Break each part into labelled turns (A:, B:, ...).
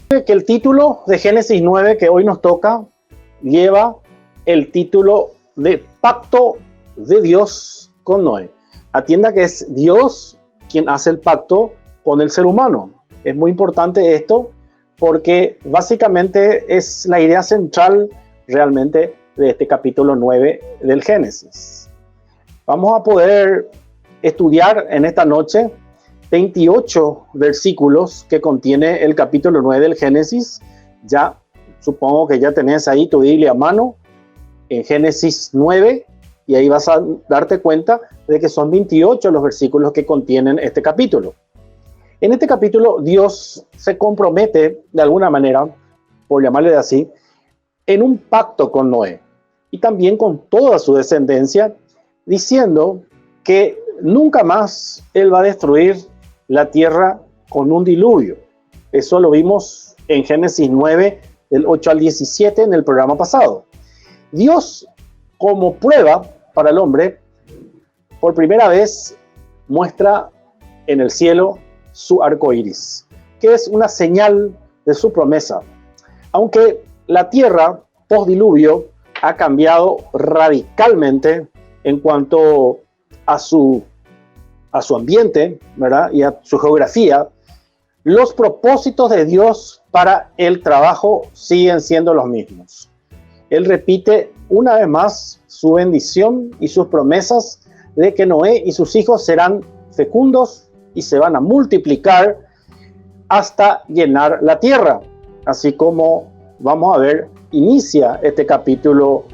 A: Que el título de Génesis 9 que hoy nos toca lleva el título de Pacto de Dios con Noé. Atienda que es Dios quien hace el pacto con el ser humano. Es muy importante esto porque básicamente es la idea central realmente de este capítulo 9 del Génesis. Vamos a poder estudiar en esta noche 28 versículos que contiene el capítulo 9 del Génesis. Ya supongo que ya tenés ahí tu Biblia a mano en Génesis 9 y ahí vas a darte cuenta de que son 28 los versículos que contienen este capítulo. En este capítulo Dios se compromete de alguna manera, por llamarle así, en un pacto con Noé y también con toda su descendencia, diciendo que nunca más él va a destruir la tierra con un diluvio. Eso lo vimos en Génesis 9, del 8 al 17 en el programa pasado. Dios, como prueba para el hombre, por primera vez muestra en el cielo su arco iris, que es una señal de su promesa. Aunque la tierra post-diluvio ha cambiado radicalmente en cuanto a su ambiente, ¿verdad? Y a su geografía, los propósitos de Dios para el trabajo siguen siendo los mismos. Él repite una vez más su bendición y sus promesas de que Noé y sus hijos serán fecundos y se van a multiplicar hasta llenar la tierra. Así como vamos a ver, inicia este capítulo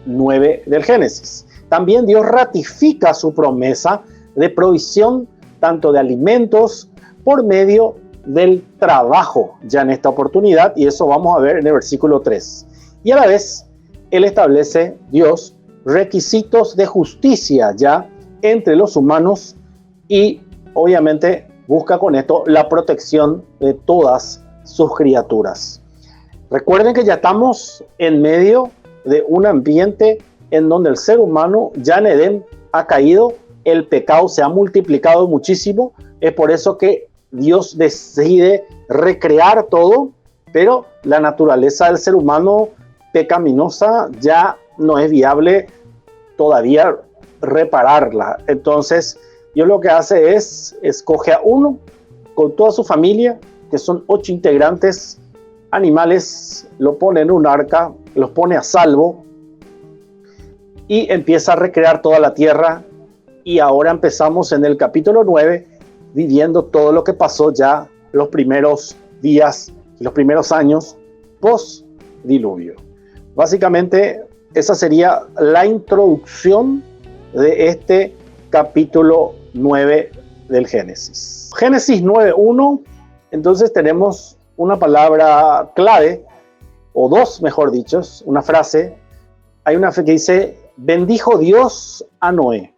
A: 9 del Génesis. También Dios ratifica su promesa de provisión tanto de alimentos por medio del trabajo ya en esta oportunidad, y eso vamos a ver en el versículo 3. Y a la vez, Él establece, Dios, requisitos de justicia ya entre los humanos y obviamente busca con esto la protección de todas sus criaturas. Recuerden que ya estamos en medio de un ambiente en donde el ser humano ya en Edén ha caído, el pecado se ha multiplicado muchísimo, es por eso que Dios decide recrear todo, pero la naturaleza del ser humano pecaminosa ya no es viable todavía repararla. Entonces, Dios lo que hace es escoge a uno con toda su familia, que son 8 integrantes animales, lo pone en un arca, los pone a salvo y empieza a recrear toda la tierra. Y ahora empezamos en el capítulo 9 viviendo todo lo que pasó ya los primeros días, los primeros años post diluvio. Básicamente esa sería la introducción de este capítulo 9 del Génesis. Génesis 9:1, entonces tenemos una palabra clave, o dos mejor dicho, una frase. Hay una que dice, bendijo Dios a Noé,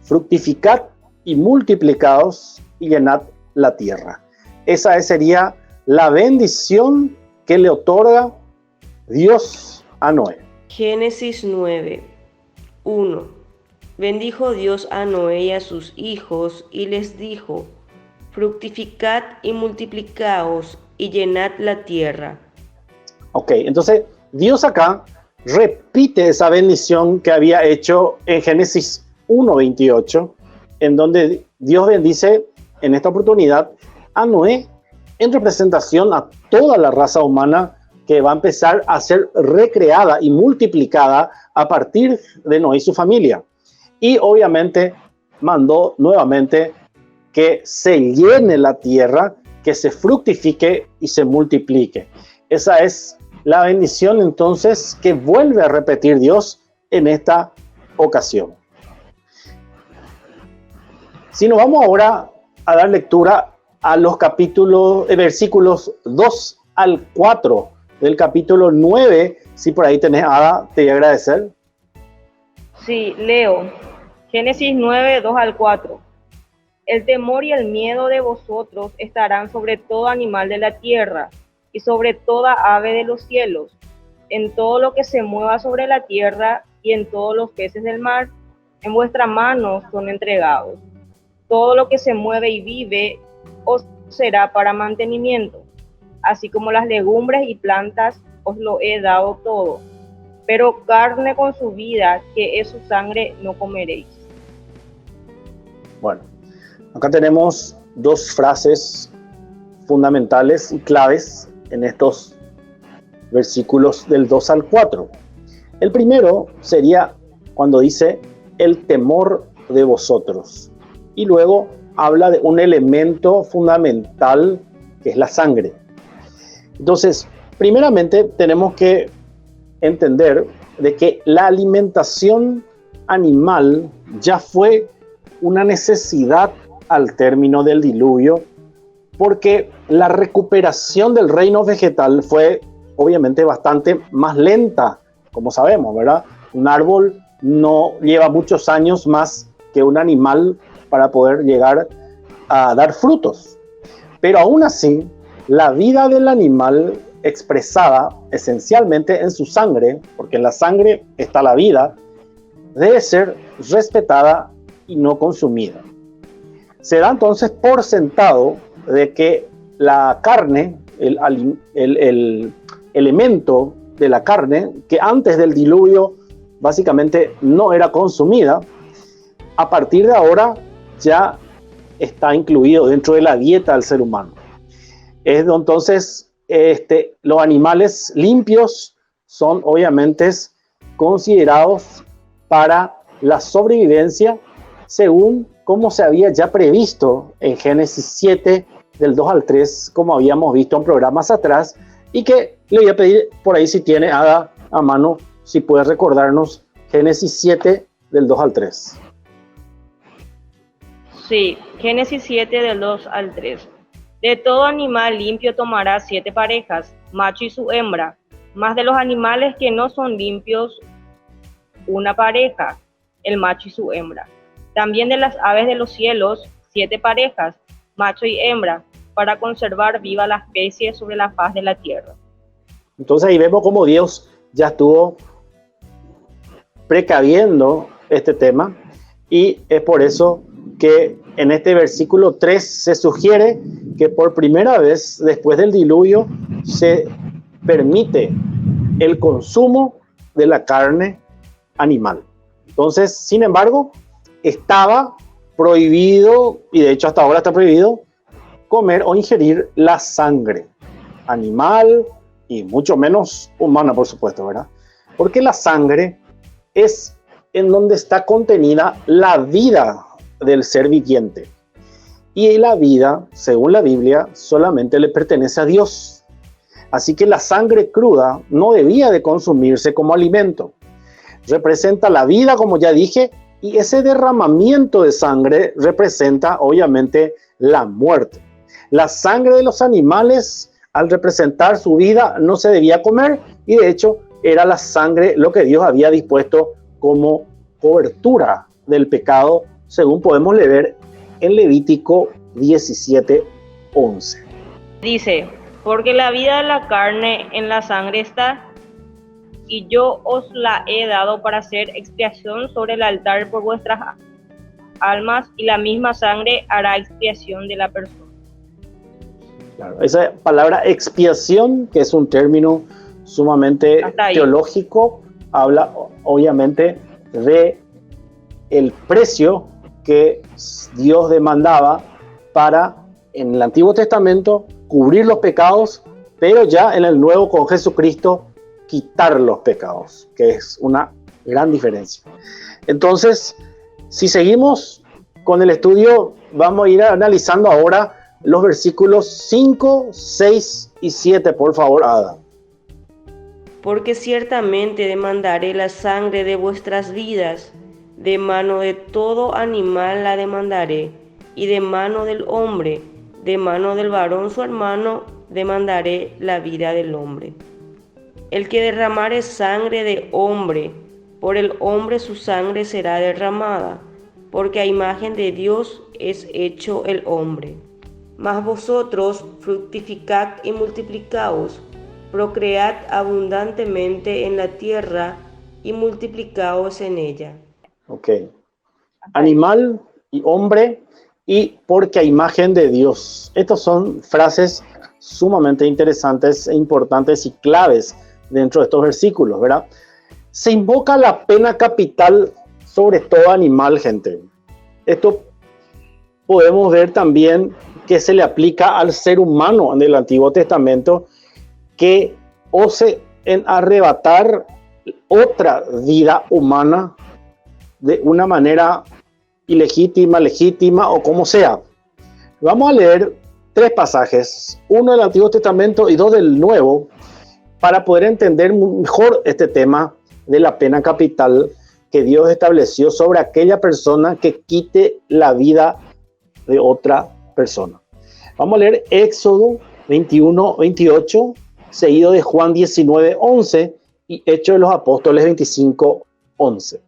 A: fructificad y multiplicaos y llenad la tierra. Esa sería la bendición que le otorga Dios a Noé.
B: Génesis 9:1. Bendijo Dios a Noé y a sus hijos y les dijo, fructificad y multiplicaos y llenad la tierra.
A: Ok, entonces Dios acá repite esa bendición que había hecho en Génesis 1:28, en donde Dios bendice en esta oportunidad a Noé en representación a toda la raza humana que va a empezar a ser recreada y multiplicada a partir de Noé y su familia. Y obviamente mandó nuevamente que se llene la tierra, que se fructifique y se multiplique. Esa es la bendición entonces que vuelve a repetir Dios en esta ocasión. Si nos vamos ahora a dar lectura a los versículos 2 al 4 del capítulo 9, si por ahí tenés, Ada, te voy a agradecer.
C: Sí, leo. Génesis 9, 2 al 4. El temor y el miedo de vosotros estarán sobre todo animal de la tierra y sobre toda ave de los cielos, en todo lo que se mueva sobre la tierra y en todos los peces del mar, en vuestra mano son entregados. Todo lo que se mueve y vive os será para mantenimiento. así como las legumbres y plantas, os lo he dado todo. Pero carne con su vida, que es su sangre, no comeréis.
A: Bueno, acá tenemos dos frases fundamentales y claves en estos versículos del 2 al 4. El primero sería cuando dice el temor de vosotros. Y luego habla de un elemento fundamental que es la sangre. Entonces, primeramente tenemos que entender de que la alimentación animal ya fue una necesidad al término del diluvio, porque la recuperación del reino vegetal fue obviamente bastante más lenta, como sabemos, ¿verdad? Un árbol no lleva muchos años más que un animal para poder llegar a dar frutos. Pero aún así, la vida del animal expresada esencialmente en su sangre, porque en la sangre está la vida, debe ser respetada y no consumida. Se da entonces por sentado de que la carne, el elemento de la carne, que antes del diluvio básicamente no era consumida, a partir de ahora ya está incluido dentro de la dieta del ser humano. Entonces, los animales limpios son obviamente considerados para la sobrevivencia según como se había ya previsto en Génesis 7, del 2 al 3, como habíamos visto en programas atrás, y que le voy a pedir por ahí si tiene Ada a mano, si puede recordarnos Génesis 7, del 2 al 3.
C: Sí, Génesis 7 del 2 al 3. De todo animal limpio tomará 7 parejas, macho y su hembra, más de los animales que no son limpios, una pareja, el macho y su hembra. También de las aves de los cielos, 7 parejas, macho y hembra, para conservar viva la especie sobre la faz de la tierra.
A: Entonces ahí vemos cómo Dios ya estuvo precaviendo este tema, y es por eso que en este versículo 3 se sugiere que por primera vez después del diluvio se permite el consumo de la carne animal. Entonces, sin embargo, estaba prohibido, y de hecho hasta ahora está prohibido, comer o ingerir la sangre animal y mucho menos humana, por supuesto, ¿verdad? Porque la sangre es en donde está contenida la vida del ser viviente. Y la vida, según la Biblia, solamente le pertenece a Dios. Así que la sangre cruda no debía de consumirse como alimento. Representa la vida, como ya dije, y ese derramamiento de sangre representa, obviamente, la muerte. La sangre de los animales, al representar su vida, no se debía comer, y de hecho era la sangre lo que Dios había dispuesto como cobertura del pecado, según podemos leer en Levítico 17:11.
C: Dice, porque la vida de la carne en la sangre está, y yo os la he dado para hacer expiación sobre el altar por vuestras almas, y la misma sangre hará expiación de la persona.
A: Claro, esa palabra expiación, que es un término sumamente teológico, habla obviamente de el precio que Dios demandaba para, en el Antiguo Testamento, cubrir los pecados, pero ya en el Nuevo con Jesucristo, quitar los pecados, que es una gran diferencia. Entonces, si seguimos con el estudio, vamos a ir analizando ahora los versículos 5, 6 y 7, por favor, Ada.
B: Porque ciertamente demandaré la sangre de vuestras vidas, de mano de todo animal la demandaré, y de mano del hombre, de mano del varón su hermano, demandaré la vida del hombre. El que derramare sangre de hombre, por el hombre su sangre será derramada, porque a imagen de Dios es hecho el hombre. Mas vosotros fructificad y multiplicaos, procread abundantemente en la tierra y multiplicaos en ella.
A: Ok. Animal y hombre y porque a imagen de Dios. Estas son frases sumamente interesantes e importantes y claves dentro de estos versículos, ¿verdad? Se invoca la pena capital sobre todo animal, gente. Esto podemos ver también que se le aplica al ser humano en el Antiguo Testamento, que ose en arrebatar otra vida humana de una manera ilegítima, legítima o como sea. Vamos a leer 3 pasajes, uno del Antiguo Testamento y 2 del Nuevo, para poder entender mejor este tema de la pena capital que Dios estableció sobre aquella persona que quite la vida de otra persona. Vamos a leer Éxodo 21, 28, seguido de Juan 19, 11 y Hechos de los Apóstoles 25, 11.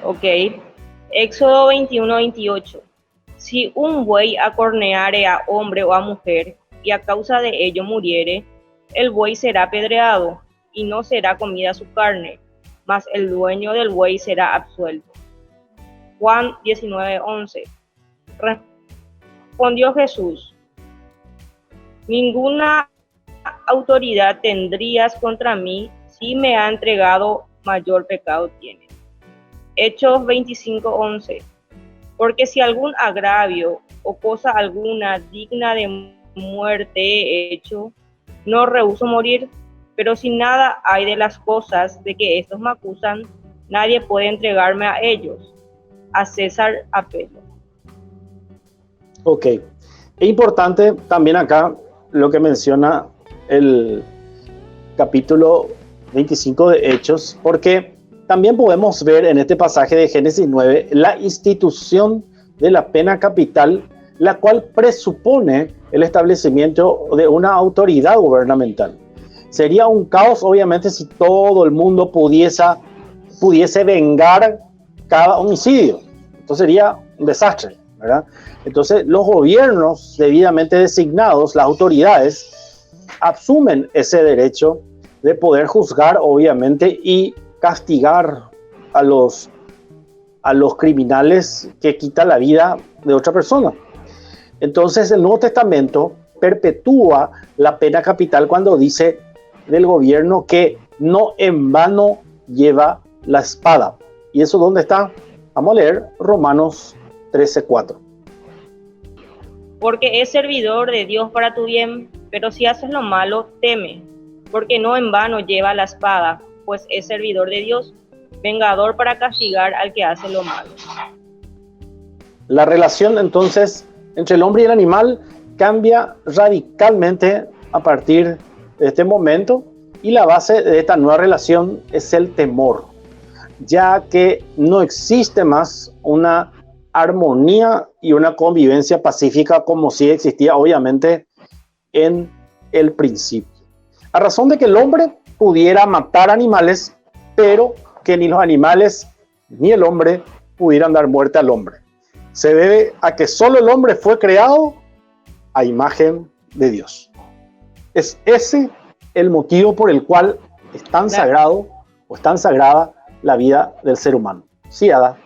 C: Ok. Éxodo 21, 28. Si un buey acorneare a hombre o a mujer, y a causa de ello muriere, el buey será apedreado, y no será comida su carne, mas el dueño del buey será absuelto. Juan 19, 11. Respondió Jesús: ninguna autoridad tendrías contra mí si me ha entregado, mayor pecado tiene. Hechos 25, 11. Porque si algún agravio o cosa alguna digna de muerte he hecho, no rehúso morir, pero si nada hay de las cosas de que estos me acusan, nadie puede entregarme a ellos. A César apelo.
A: Ok. Es importante también acá lo que menciona el capítulo 25 de Hechos, porque también podemos ver en este pasaje de Génesis 9 la institución de la pena capital, la cual presupone el establecimiento de una autoridad gubernamental. Sería un caos, obviamente, si todo el mundo pudiese vengar cada homicidio. Entonces sería un desastre, ¿verdad? Entonces los gobiernos debidamente designados, las autoridades, asumen ese derecho de poder juzgar, obviamente, y castigar a los criminales que quitan la vida de otra persona. Entonces el Nuevo Testamento perpetúa la pena capital cuando dice del gobierno que no en vano lleva la espada. ¿Y eso dónde está? Vamos a leer Romanos 13:4.
C: Porque es servidor de Dios para tu bien, pero si haces lo malo, teme, porque no en vano lleva la espada, pues es servidor de Dios, vengador para castigar al que hace lo malo.
A: La relación entonces entre el hombre y el animal cambia radicalmente a partir de este momento, y la base de esta nueva relación es el temor, ya que no existe más una armonía y una convivencia pacífica como sí existía obviamente en el principio. A razón de que el hombre pudiera matar animales, pero que ni los animales ni el hombre pudieran dar muerte al hombre. Se debe a que solo el hombre fue creado a imagen de Dios. Es ese el motivo por el cual es tan sagrado o es tan sagrada la vida del ser humano. Sí, Ada.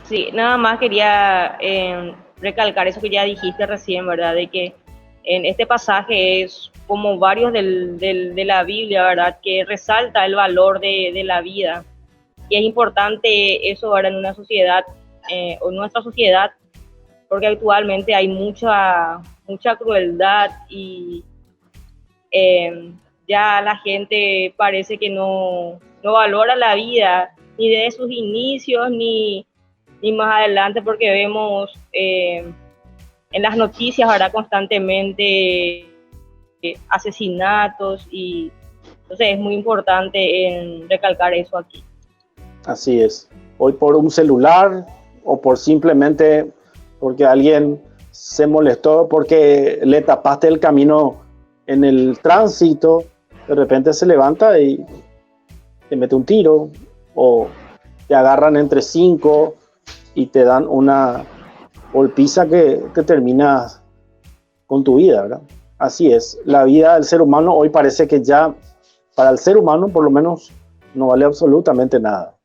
C: Sí, nada más quería recalcar eso que ya dijiste recién, ¿verdad? De que en este pasaje es como varios de la Biblia, ¿verdad? Que resalta el valor de la vida. Y es importante eso, ¿verdad? En una sociedad, o en nuestra sociedad, porque actualmente hay mucha crueldad y ya la gente parece que no valora la vida, ni desde sus inicios, ni más adelante, porque vemos en las noticias, ¿verdad? Constantemente asesinatos, y entonces es muy importante recalcar eso aquí.
A: Así es. Hoy por un celular o por simplemente porque alguien se molestó porque le tapaste el camino en el tránsito, de repente se levanta y te mete un tiro, o te agarran entre 5 y te dan una golpiza que termina con tu vida, ¿verdad? Así es, la vida del ser humano hoy parece que ya para el ser humano por lo menos no vale absolutamente nada.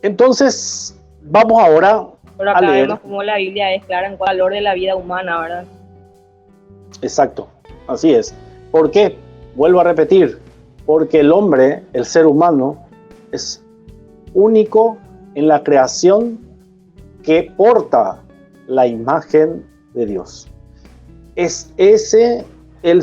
A: Entonces, vamos ahora
C: Pero
A: a
C: acá
A: leer.
C: vemos cómo la Biblia es clara en cuanto al valor de la vida humana, ¿verdad?
A: Exacto, así es. ¿Por qué? Vuelvo a repetir, porque el hombre, el ser humano, es único en la creación que porta la imagen de Dios. Es ese el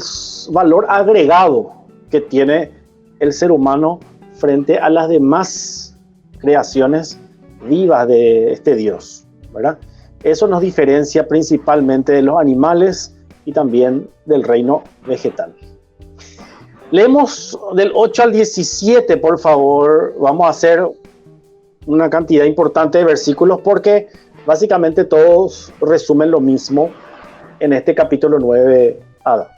A: valor agregado que tiene el ser humano frente a las demás creaciones vivas de este Dios, ¿verdad? Eso nos diferencia principalmente de los animales y también del reino vegetal. Leemos del 8 al 17, por favor. Vamos a hacer una cantidad importante de versículos porque básicamente todos resumen lo mismo en este capítulo 9, Ada.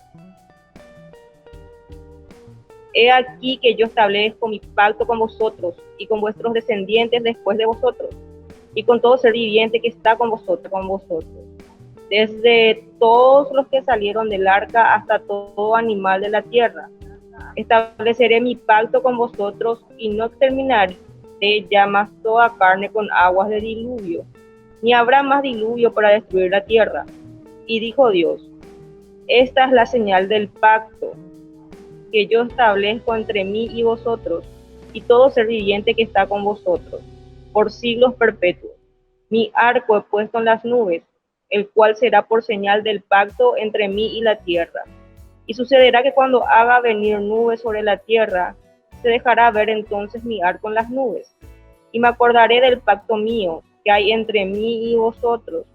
C: He aquí que yo establezco mi pacto con vosotros y con vuestros descendientes después de vosotros, y con todo ser viviente que está con vosotros, desde todos los que salieron del arca hasta todo animal de la tierra. Estableceré mi pacto con vosotros y no exterminaré ya más toda carne con aguas de diluvio, ni habrá más diluvio para destruir la tierra. Y dijo Dios: esta es la señal del pacto que yo establezco entre mí y vosotros y todo ser viviente que está con vosotros, por siglos perpetuos. Mi arco he puesto en las nubes, el cual será por señal del pacto entre mí y la tierra. Y sucederá que cuando haga venir nubes sobre la tierra, se dejará ver entonces mi arco en las nubes. Y me acordaré del pacto mío que hay entre mí y vosotros,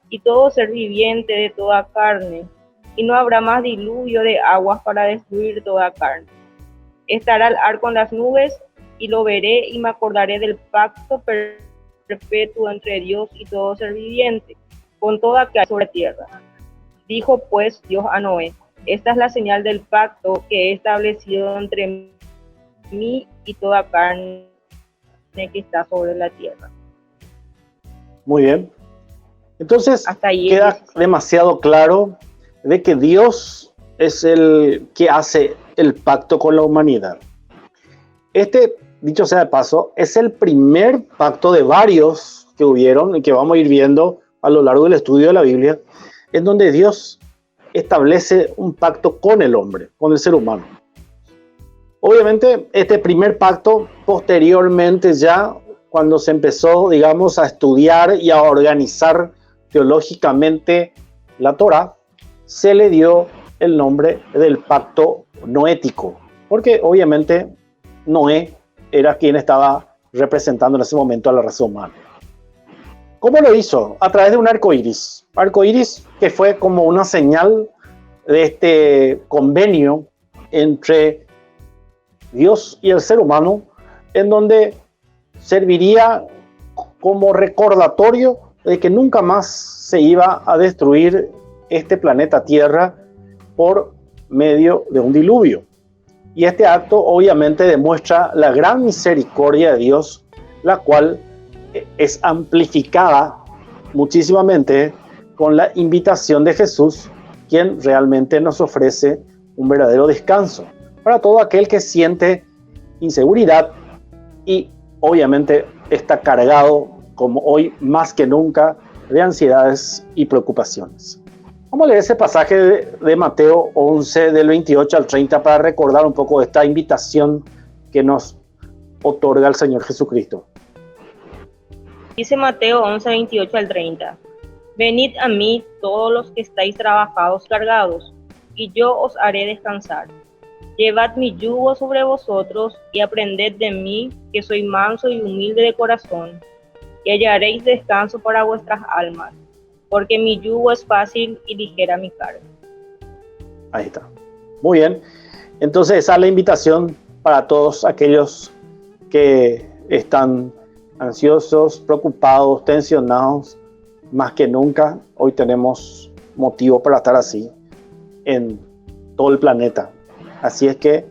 C: y todo ser viviente de toda carne, y no habrá más diluvio de aguas para destruir toda carne. Estará el arco en las nubes, y lo veré, y me acordaré del pacto perpetuo entre Dios y todo ser viviente, con toda que hay sobre la tierra. Dijo pues Dios a Noé: esta es la señal del pacto que he establecido entre mí y toda carne que está sobre la tierra.
A: Muy bien. Entonces,
C: Hasta ahí
A: queda demasiado claro de que Dios es el que hace el pacto con la humanidad. Este, dicho sea de paso, es el primer pacto de varios que hubieron y que vamos a ir viendo a lo largo del estudio de la Biblia, en donde Dios establece un pacto con el hombre, con el ser humano. Obviamente, este primer pacto, posteriormente ya, cuando se empezó, digamos, a estudiar y a organizar teológicamente la Torá, se le dio el nombre del pacto noético, porque obviamente Noé era quien estaba representando en ese momento a la raza humana. ¿Cómo lo hizo? A través de un arco iris. Arco iris que fue como una señal de este convenio entre Dios y el ser humano, en donde serviría como recordatorio de que nunca más se iba a destruir este planeta Tierra por medio de un diluvio. Y este acto obviamente demuestra la gran misericordia de Dios, la cual es amplificada muchísimamente con la invitación de Jesús, quien realmente nos ofrece un verdadero descanso para todo aquel que siente inseguridad y obviamente está cargado, como hoy más que nunca, de ansiedades y preocupaciones. Vamos a leer ese pasaje de Mateo 11, del 28 al 30, para recordar un poco de esta invitación que nos otorga el Señor Jesucristo.
C: Dice Mateo 11, 28 al 30. Venid a mí todos los que estáis trabajados, cargados, y yo os haré descansar. Llevad mi yugo sobre vosotros y aprended de mí, que soy manso y humilde de corazón, y hallaréis descanso para vuestras almas, porque mi yugo es fácil y ligera mi carga.
A: Ahí está. Muy bien. Entonces esa es la invitación para todos aquellos que están ansiosos, preocupados, tensionados. Más que nunca, hoy tenemos motivo para estar así en todo el planeta. Así es que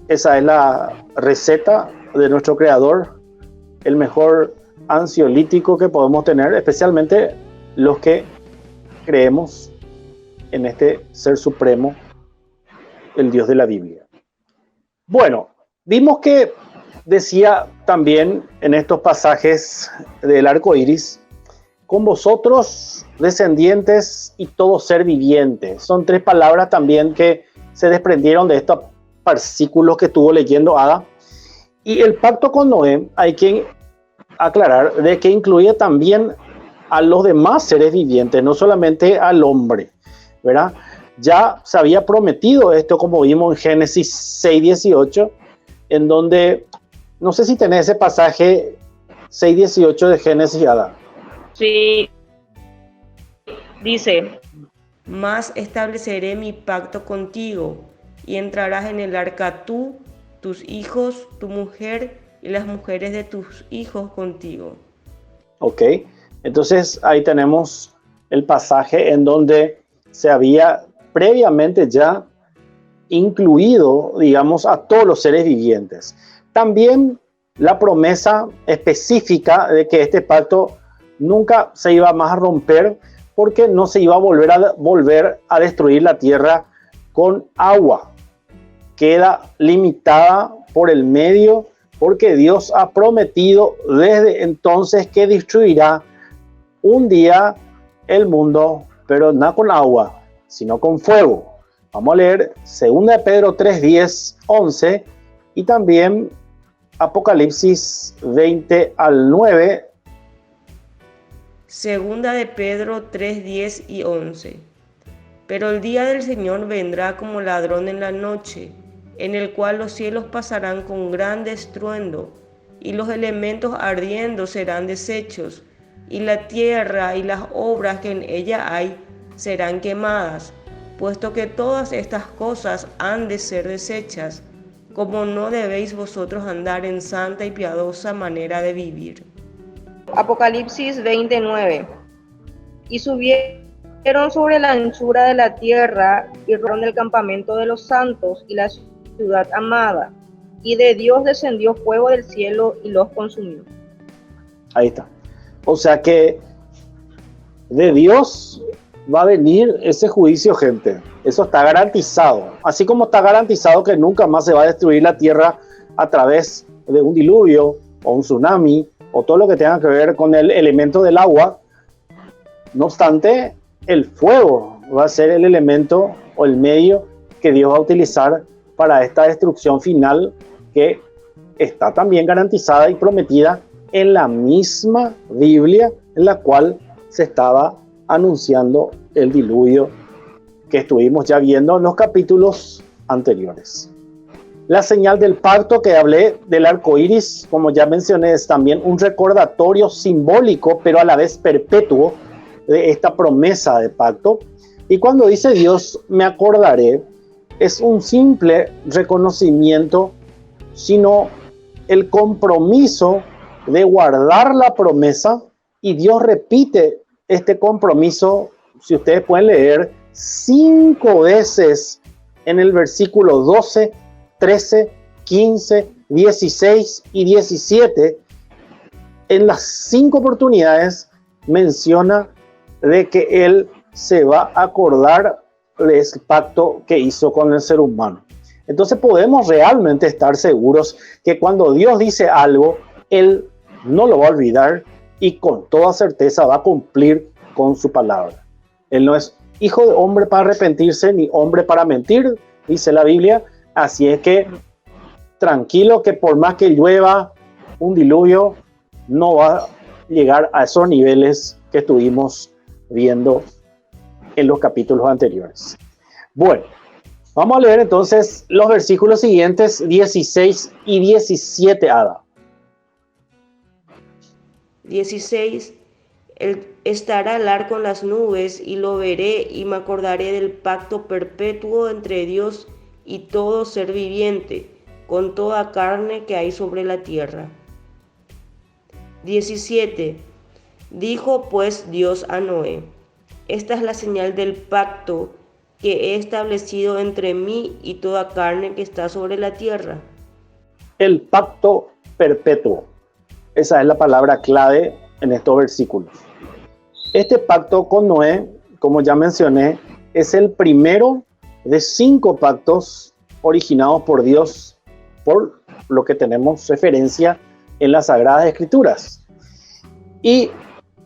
A: esa es la receta de nuestro Creador, el mejor ansiolítico que podemos tener, especialmente los que creemos en este ser supremo, el Dios de la Biblia. Bueno, vimos que decía también en estos pasajes del arco iris, con vosotros, descendientes y todo ser viviente. Son tres palabras también que se desprendieron de estos versículos que estuvo leyendo Ada. Y el pacto con Noé, hay que aclarar de que incluye también a los demás seres vivientes, no solamente al hombre, ¿verdad? Ya se había prometido esto, como vimos en Génesis 6:18, en donde, no sé si tenés ese pasaje 6:18 de Génesis, Ada.
C: Sí, dice:
B: Mas estableceré mi pacto contigo, y entrarás en el arca tú, tus hijos, tu mujer y las mujeres de tus hijos contigo.
A: Ok, entonces ahí tenemos el pasaje en donde se había previamente ya incluido, digamos, a todos los seres vivientes. También la promesa específica de que este pacto nunca se iba más a romper, porque no se iba a volver a destruir la tierra con agua. Queda limitada por el medio, porque Dios ha prometido desde entonces que destruirá un día el mundo, pero no con agua, sino con fuego. Vamos a leer 2 de Pedro 3:10, 11 y también Apocalipsis 20:9.
B: Segunda de Pedro 3:10 y 11. Pero el día del Señor vendrá como ladrón en la noche, en el cual los cielos pasarán con gran estruendo, y los elementos ardiendo serán deshechos, y la tierra y las obras que en ella hay serán quemadas, puesto que todas estas cosas han de ser deshechas, como no debéis vosotros andar en santa y piadosa manera de vivir.
C: Apocalipsis 20:9. Y subieron sobre la anchura de la tierra y rodearon el campamento de los santos y la ciudad amada, y de Dios descendió fuego del cielo y los consumió.
A: Ahí está. O sea que de Dios va a venir ese juicio, gente. Eso está garantizado. Así como está garantizado que nunca más se va a destruir la tierra a través de un diluvio o un tsunami o todo lo que tenga que ver con el elemento del agua. No obstante, el fuego va a ser el elemento o el medio que Dios va a utilizar para esta destrucción final, que está también garantizada y prometida en la misma Biblia en la cual se estaba anunciando el diluvio que estuvimos ya viendo en los capítulos anteriores. La señal del pacto que hablé del arco iris, como ya mencioné, es también un recordatorio simbólico, pero a la vez perpetuo, de esta promesa de pacto. Y cuando dice Dios, me acordaré, es un simple reconocimiento, sino el compromiso de guardar la promesa, y Dios repite este compromiso, si ustedes pueden leer, 5 veces en el versículo 12, 13, 15, 16 y 17. En las 5 oportunidades menciona de que Él se va a acordar de ese pacto que hizo con el ser humano. Entonces podemos realmente estar seguros que cuando Dios dice algo, Él no lo va a olvidar y con toda certeza va a cumplir con su palabra. Él no es hijo de hombre para arrepentirse, ni hombre para mentir, dice la Biblia. Así es que tranquilo, que por más que llueva un diluvio, no va a llegar a esos niveles que estuvimos viendo en los capítulos anteriores. Bueno, vamos a leer entonces los versículos siguientes, 16 y 17, Ada.
B: 16. Estará el arco en las nubes, y lo veré, y me acordaré del pacto perpetuo entre Dios y todo ser viviente, con toda carne que hay sobre la tierra. 17. Dijo pues Dios a Noé: esta es la señal del pacto que he establecido entre mí y toda carne que está sobre la tierra.
A: El pacto perpetuo. Esa es la palabra clave en estos versículos. Este pacto con Noé, como ya mencioné, es el primero de 5 pactos originados por Dios, por lo que tenemos referencia en las Sagradas Escrituras. Y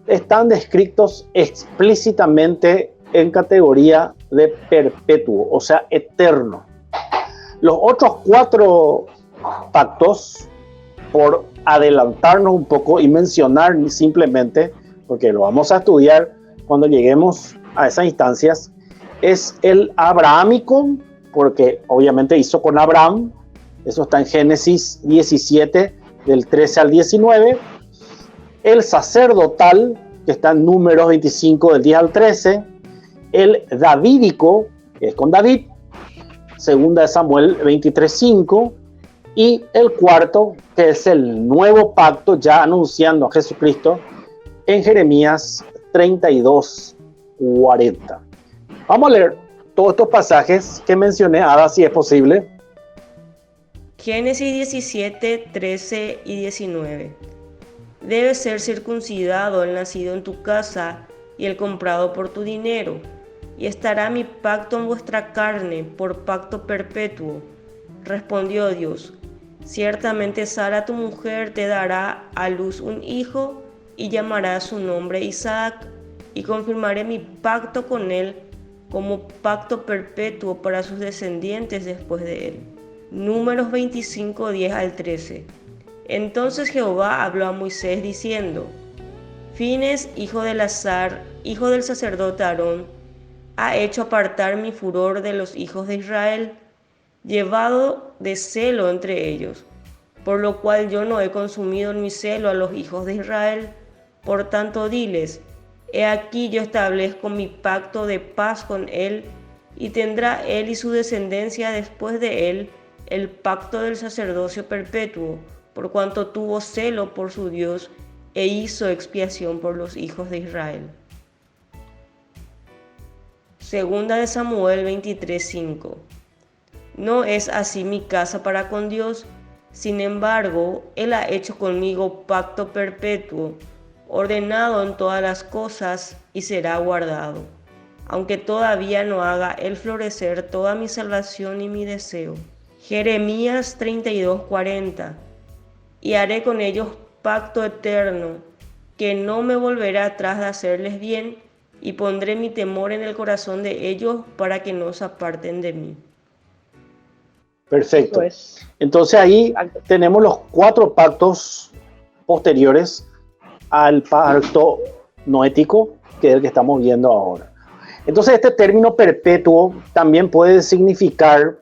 A: están descritos explícitamente en categoría de perpetuo, o sea, eterno. Los otros 4 pactos, por adelantarnos un poco y mencionar simplemente, porque lo vamos a estudiar cuando lleguemos a esas instancias, es el abrahámico, porque obviamente hizo con Abraham, eso está en Génesis 17, del 13 al 19, el sacerdotal, que está en Números 25, del 10 al 13, el davídico, que es con David, segunda de Samuel 23:5, y el cuarto, que es el nuevo pacto, ya anunciando a Jesucristo, en Jeremías 32:40. Vamos a leer todos estos pasajes que mencioné, Ada, si es posible.
B: Génesis 17, 13 y 19. Debe ser circuncidado el nacido en tu casa y el comprado por tu dinero, y estará mi pacto en vuestra carne por pacto perpetuo. Respondió Dios: ciertamente Sara tu mujer te dará a luz un hijo y llamará su nombre Isaac, y confirmaré mi pacto con él como pacto perpetuo para sus descendientes después de él. Números 25, 10 al 13. Entonces Jehová habló a Moisés diciendo: Fines, hijo de Elazar, hijo del sacerdote Aarón, ha hecho apartar mi furor de los hijos de Israel, llevado de celo entre ellos, por lo cual yo no he consumido en mi celo a los hijos de Israel. Por tanto diles: he aquí yo establezco mi pacto de paz con él, y tendrá él y su descendencia después de él el pacto del sacerdocio perpetuo, por cuanto tuvo celo por su Dios e hizo expiación por los hijos de Israel. Segunda de Samuel 23:5. No es así mi casa para con Dios, sin embargo, Él ha hecho conmigo pacto perpetuo, ordenado en todas las cosas, y será guardado, aunque todavía no haga Él florecer toda mi salvación y mi deseo. Jeremías 32:40. Y haré con ellos pacto eterno, que no me volverá atrás de hacerles bien, y pondré mi temor en el corazón de ellos para que no se aparten de mí.
A: Perfecto. Entonces ahí tenemos los 4 pactos posteriores al pacto noético, que es el que estamos viendo ahora. Entonces este término perpetuo también puede significar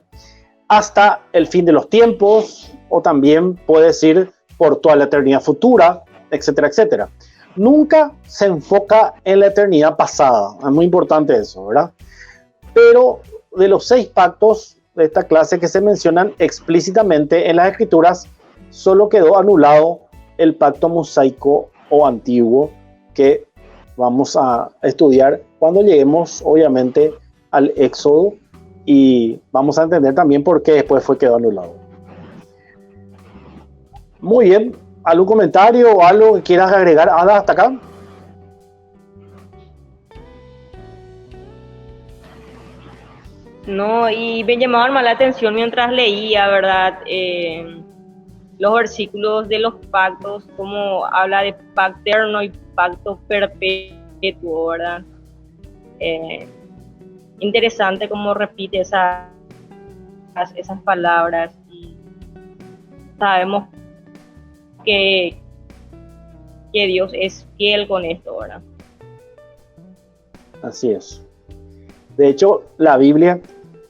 A: hasta el fin de los tiempos, o también puede decir por toda la eternidad futura, etcétera, etcétera. Nunca se enfoca en la eternidad pasada, es muy importante eso, ¿verdad? Pero de los 6 pactos de esta clase que se mencionan explícitamente en las Escrituras, solo quedó anulado el pacto mosaico o antiguo, que vamos a estudiar cuando lleguemos, obviamente, al Éxodo, y vamos a entender también por qué después quedó anulado. Muy bien, ¿algún comentario o algo que quieras agregar, Ada, hasta acá?
C: No, y me llamaban más la atención mientras leía, ¿verdad? Los versículos de los pactos, como habla de pacto eterno y pacto perpetuo, ¿verdad? Interesante cómo repite esas palabras, y sabemos que Dios es fiel con esto, ¿verdad?
A: Así es. De hecho, la Biblia,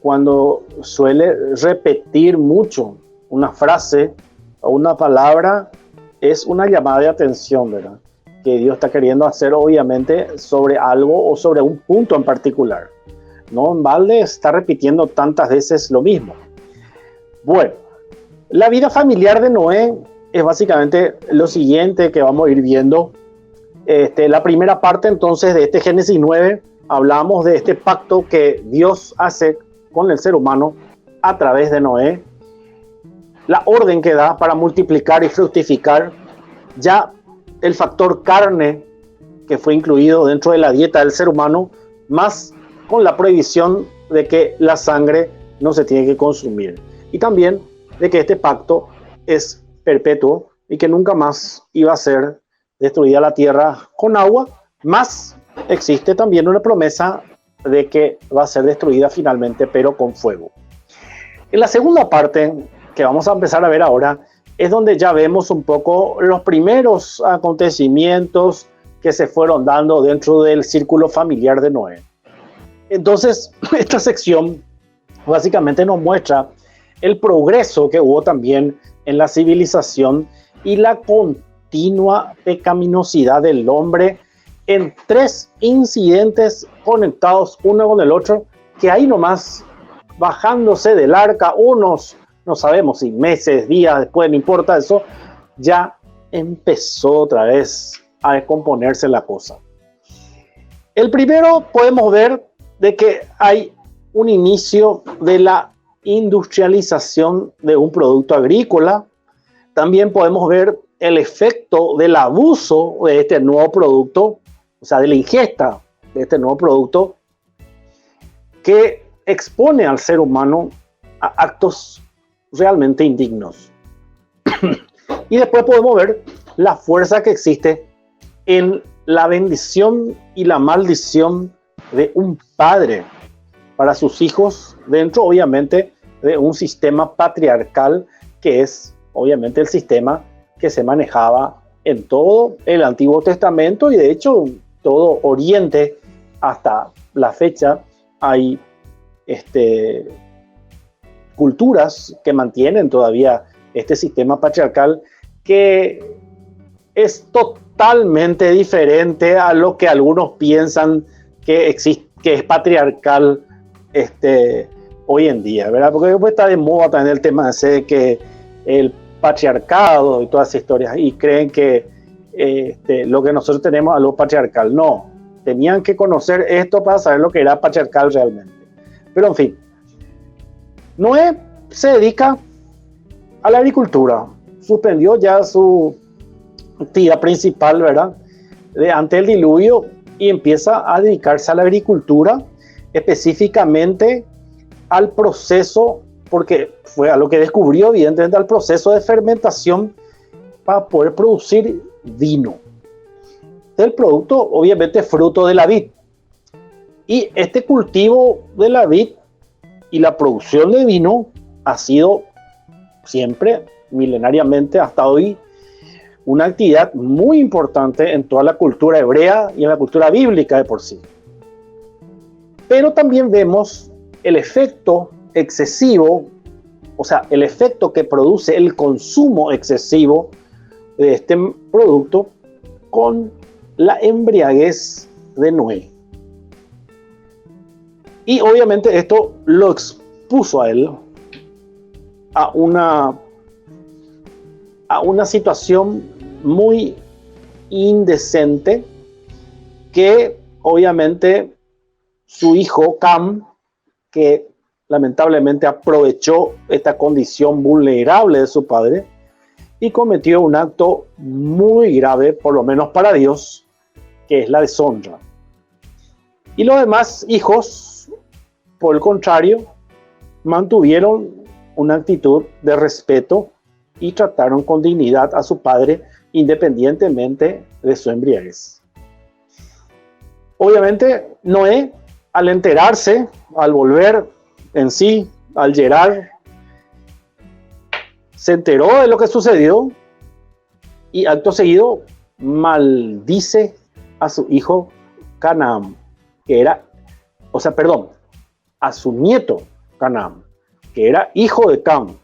A: cuando suele repetir mucho una frase o una palabra, es una llamada de atención, ¿verdad? Que Dios está queriendo hacer, obviamente, sobre algo o sobre un punto en particular. No en balde está repitiendo tantas veces lo mismo. Bueno, la vida familiar de Noé es básicamente lo siguiente que vamos a ir viendo. La primera parte, entonces, de este Génesis 9, hablamos de este pacto que Dios hace con el ser humano a través de Noé, la orden que da para multiplicar y fructificar, ya el factor carne que fue incluido dentro de la dieta del ser humano, más con la prohibición de que la sangre no se tiene que consumir. Y también de que este pacto es perpetuo y que nunca más iba a ser destruida la tierra con agua, más existe también una promesa de que va a ser destruida finalmente, pero con fuego. En la segunda parte, que vamos a empezar a ver ahora, es donde ya vemos un poco los primeros acontecimientos que se fueron dando dentro del círculo familiar de Noé. Entonces, esta sección básicamente nos muestra el progreso que hubo también en la civilización y la continua pecaminosidad del hombre en 3 incidentes conectados uno con el otro, que ahí nomás, bajándose del arca, unos, no sabemos si meses, días después, no importa eso, ya empezó otra vez a descomponerse la cosa. El primero podemos ver de que hay un inicio de la industrialización de un producto agrícola. También podemos ver el efecto del abuso de este nuevo producto, o sea, de la ingesta de este nuevo producto, que expone al ser humano a actos realmente indignos. Y después podemos ver la fuerza que existe en la bendición y la maldición de un padre para sus hijos, dentro obviamente de un sistema patriarcal que es obviamente el sistema que se manejaba en todo el Antiguo Testamento y de hecho todo Oriente hasta la fecha. Hay culturas que mantienen todavía este sistema patriarcal que es totalmente diferente a lo que algunos piensan que es patriarcal hoy en día, ¿verdad? Porque después está de moda también el tema de que el patriarcado y todas esas historias, y creen que lo que nosotros tenemos es algo patriarcal. No, tenían que conocer esto para saber lo que era patriarcal realmente. Pero en fin, Noé se dedica a la agricultura, suspendió ya su actividad principal, ¿verdad?, ante el diluvio, y empieza a dedicarse a la agricultura, específicamente al proceso, porque fue a lo que descubrió evidentemente, al proceso de fermentación para poder producir vino. El producto obviamente fruto de la vid. Y este cultivo de la vid y la producción de vino ha sido siempre, milenariamente hasta hoy, una actividad muy importante en toda la cultura hebrea y en la cultura bíblica de por sí. Pero también vemos el efecto excesivo, o sea, el efecto que produce el consumo excesivo de este producto con la embriaguez de Noé. Y obviamente esto lo expuso a él a una situación muy indecente que obviamente su hijo Cam, que lamentablemente aprovechó esta condición vulnerable de su padre y cometió un acto muy grave, por lo menos para Dios, que es la deshonra. Y los demás hijos, por el contrario, mantuvieron una actitud de respeto y trataron con dignidad a su padre independientemente de su embriaguez. Obviamente, Noé, al enterarse, al volver en sí, al llegar, se enteró de lo que sucedió y acto seguido maldice a su hijo Canaán, a su nieto Canaán, que era hijo de Cam,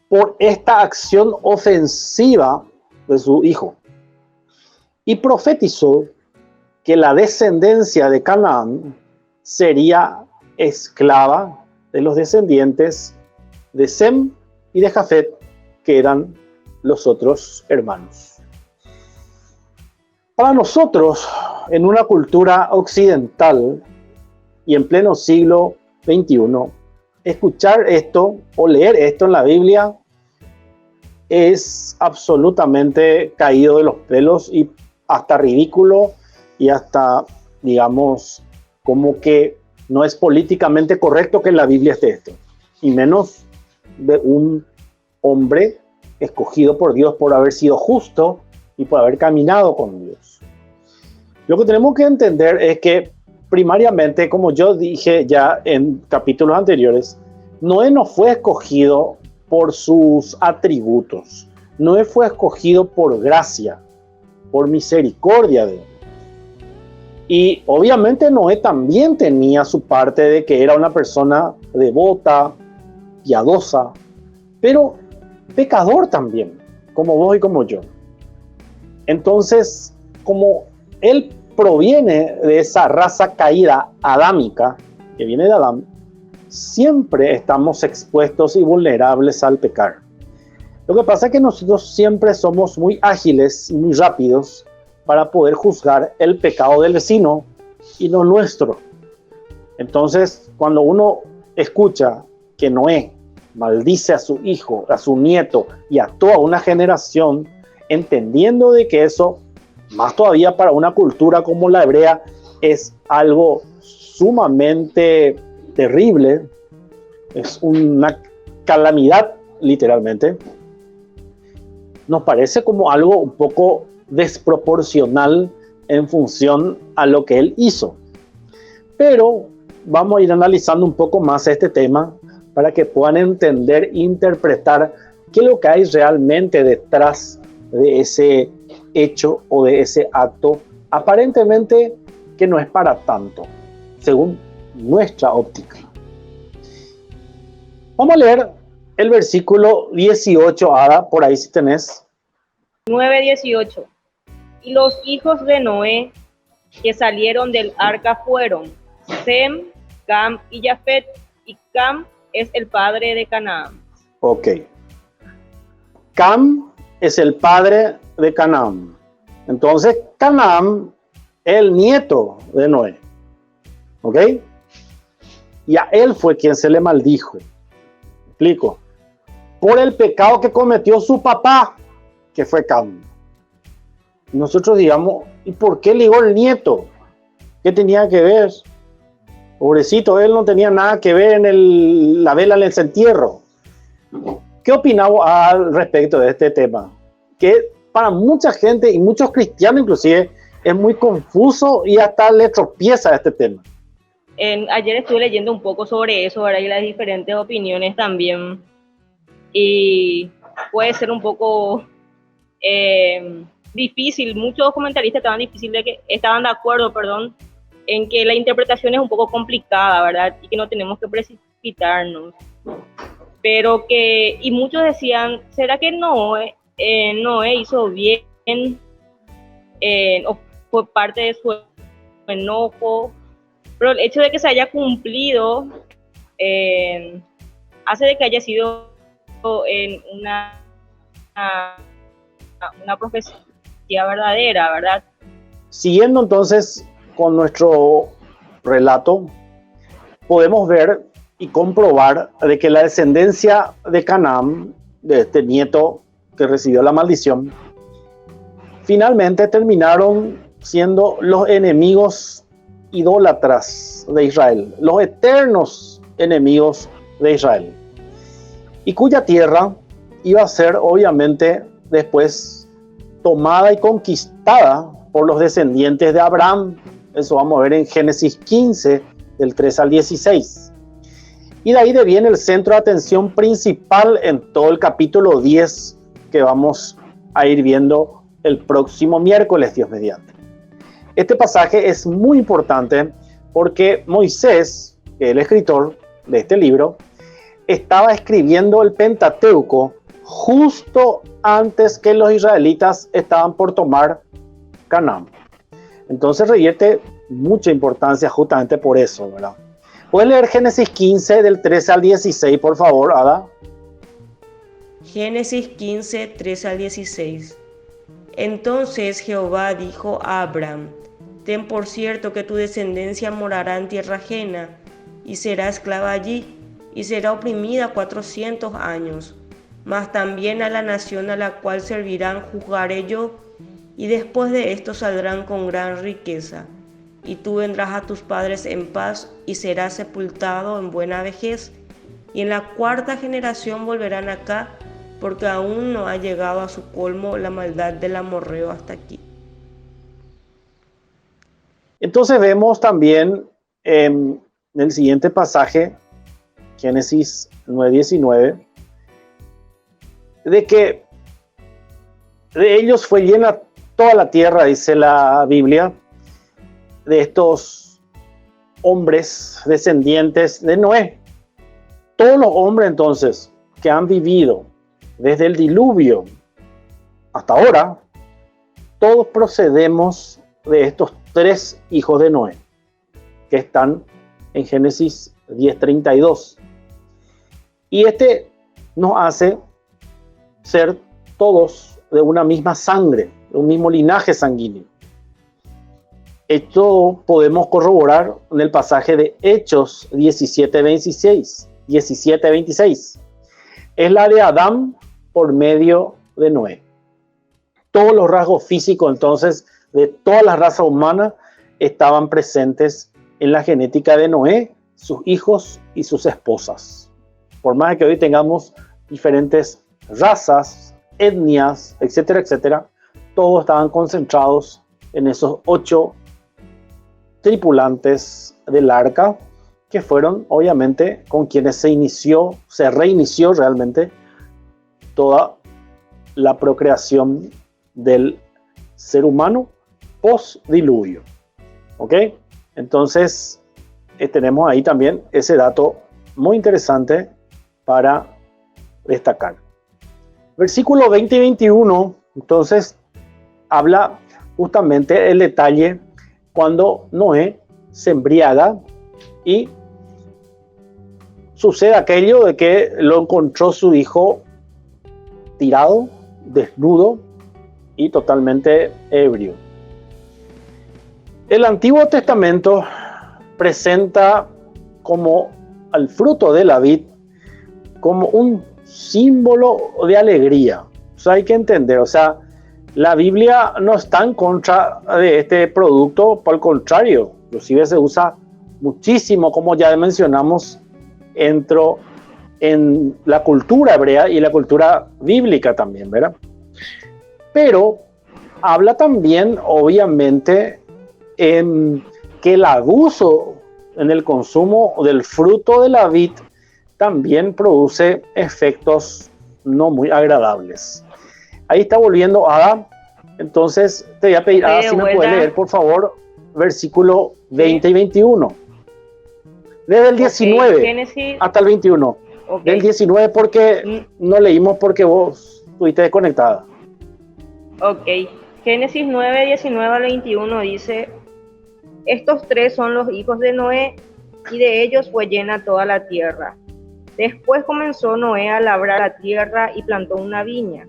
A: por esta acción ofensiva de su hijo. Y profetizó que la descendencia de Canaán sería esclava de los descendientes de Sem y de Jafet, que eran los otros hermanos. Para nosotros, en una cultura occidental y en pleno siglo XXI, escuchar esto o leer esto en la Biblia es absolutamente caído de los pelos y hasta ridículo y hasta, digamos, como que no es políticamente correcto que en la Biblia esté esto, y menos de un hombre escogido por Dios por haber sido justo y por haber caminado con Dios. Lo que tenemos que entender es que primariamente, como yo dije ya en capítulos anteriores, Noé no fue escogido por sus atributos. Noé fue escogido por gracia, por misericordia de Dios. Y obviamente Noé también tenía su parte de que era una persona devota, piadosa, pero pecador también, como vos y como yo. Entonces, como él proviene de esa raza caída adámica, que viene de Adán, siempre estamos expuestos y vulnerables al pecar. Lo que pasa es que nosotros siempre somos muy ágiles y muy rápidos para poder juzgar el pecado del vecino y no nuestro. Entonces, cuando uno escucha que Noé maldice a su hijo, a su nieto y a toda una generación, entendiendo de que eso, más todavía para una cultura como la hebrea, es algo sumamente terrible, es una calamidad literalmente, nos parece como algo un poco desproporcional en función a lo que él hizo. Pero vamos a ir analizando un poco más este tema para que puedan entender e interpretar qué es lo que hay realmente detrás de ese hecho o de ese acto, aparentemente que no es para tanto, según nuestra óptica. Vamos a leer el versículo 18, Ada, por ahí si tenés.
C: 9:18. Y los hijos de Noé que salieron del arca fueron Sem, Cam y Jafet, y Cam es el padre de Canaán.
A: Ok. Cam es el padre de Canaán. Entonces, Canaán es el nieto de Noé. ¿Ok? Y a él fue quien se le maldijo. ¿Me explico? Por el pecado que cometió su papá, que fue Cam. Nosotros digamos, ¿y por qué ligó el nieto? ¿Qué tenía que ver? Pobrecito, él no tenía nada que ver en la vela en el entierro. ¿Qué opinamos al respecto de este tema? Que para mucha gente y muchos cristianos inclusive es muy confuso y hasta le tropieza este tema.
C: Ayer estuve leyendo un poco sobre eso, ¿verdad? Y las diferentes opiniones también. Y puede ser un poco difícil. Muchos comentaristas estaban de acuerdo, en que la interpretación es un poco complicada, ¿verdad? Y que no tenemos que precipitarnos. Pero y muchos decían, ¿será que Noé hizo bien? ¿O fue parte de su enojo? Pero el hecho de que se haya cumplido hace de que haya sido una profecía verdadera, ¿verdad?
A: Siguiendo entonces con nuestro relato, podemos ver y comprobar de que la descendencia de Canaán, de este nieto que recibió la maldición, finalmente terminaron siendo los enemigos idólatras de Israel, los eternos enemigos de Israel, y cuya tierra iba a ser obviamente después tomada y conquistada por los descendientes de Abraham. Eso vamos a ver en Génesis 15, del 3 al 16. Y de ahí viene el centro de atención principal en todo el capítulo 10 que vamos a ir viendo el próximo miércoles, Dios mediante. Este pasaje es muy importante porque Moisés, que es el escritor de este libro, estaba escribiendo el Pentateuco justo antes que los israelitas estaban por tomar Canaán. Entonces revierte mucha importancia justamente por eso, ¿verdad? ¿Puedes leer Génesis 15 del 13 al 16, por favor, Ada?
B: Génesis 15, 13 al 16. Entonces Jehová dijo a Abraham: ten por cierto que tu descendencia morará en tierra ajena, y será esclava allí, y será oprimida 400 años. Mas también a la nación a la cual servirán juzgaré yo, y después de esto saldrán con gran riqueza. y tú vendrás a tus padres en paz y serás sepultado en buena vejez. Y en la cuarta generación volverán acá, porque aún no ha llegado a su colmo la maldad del amorreo hasta aquí.
A: Entonces vemos también en el siguiente pasaje, Génesis 9:19, de que de ellos fue llena toda la tierra, dice la Biblia, de estos hombres descendientes de Noé. Todos los hombres entonces que han vivido desde el diluvio hasta ahora, todos procedemos de estos tres hijos de Noé, que están en Génesis 10:32. Y este nos hace ser todos de una misma sangre, de un mismo linaje sanguíneo. Esto podemos corroborar en el pasaje de Hechos 17:26. Es la de Adán por medio de Noé. Todos los rasgos físicos entonces de toda la raza humana estaban presentes en la genética de Noé, sus hijos y sus esposas. Por más que hoy tengamos diferentes razas, etnias, etcétera, etcétera, todos estaban concentrados en esos 8 tripulantes del arca, que fueron obviamente con quienes se reinició realmente toda la procreación del ser humano post-diluvio. ¿Ok? Entonces, tenemos ahí también ese dato muy interesante para destacar. Versículo 20 y 21, entonces, habla justamente el detalle cuando Noé se embriaga y sucede aquello de que lo encontró su hijo tirado, desnudo y totalmente ebrio. El Antiguo Testamento presenta como al fruto de la vid como un símbolo de alegría. O sea, hay que entender, o sea, la Biblia no está en contra de este producto, por el contrario, inclusive se usa muchísimo, como ya mencionamos, en la cultura hebrea y la cultura bíblica también, ¿verdad? Pero habla también, obviamente, en que el abuso en el consumo del fruto de la vid también produce efectos no muy agradables. Ahí está volviendo Ada. Entonces te voy a pedir, Ada, si me puedes leer, por favor, versículo 20 y 21. Desde el 19
C: Génesis,
A: hasta el 21. Del 19 porque no leímos porque vos estuviste desconectada.
C: Ok. Génesis 9, 19 al 21 dice: estos tres son los hijos de Noé, y de ellos fue llena toda la tierra. Después comenzó Noé a labrar la tierra y plantó una viña,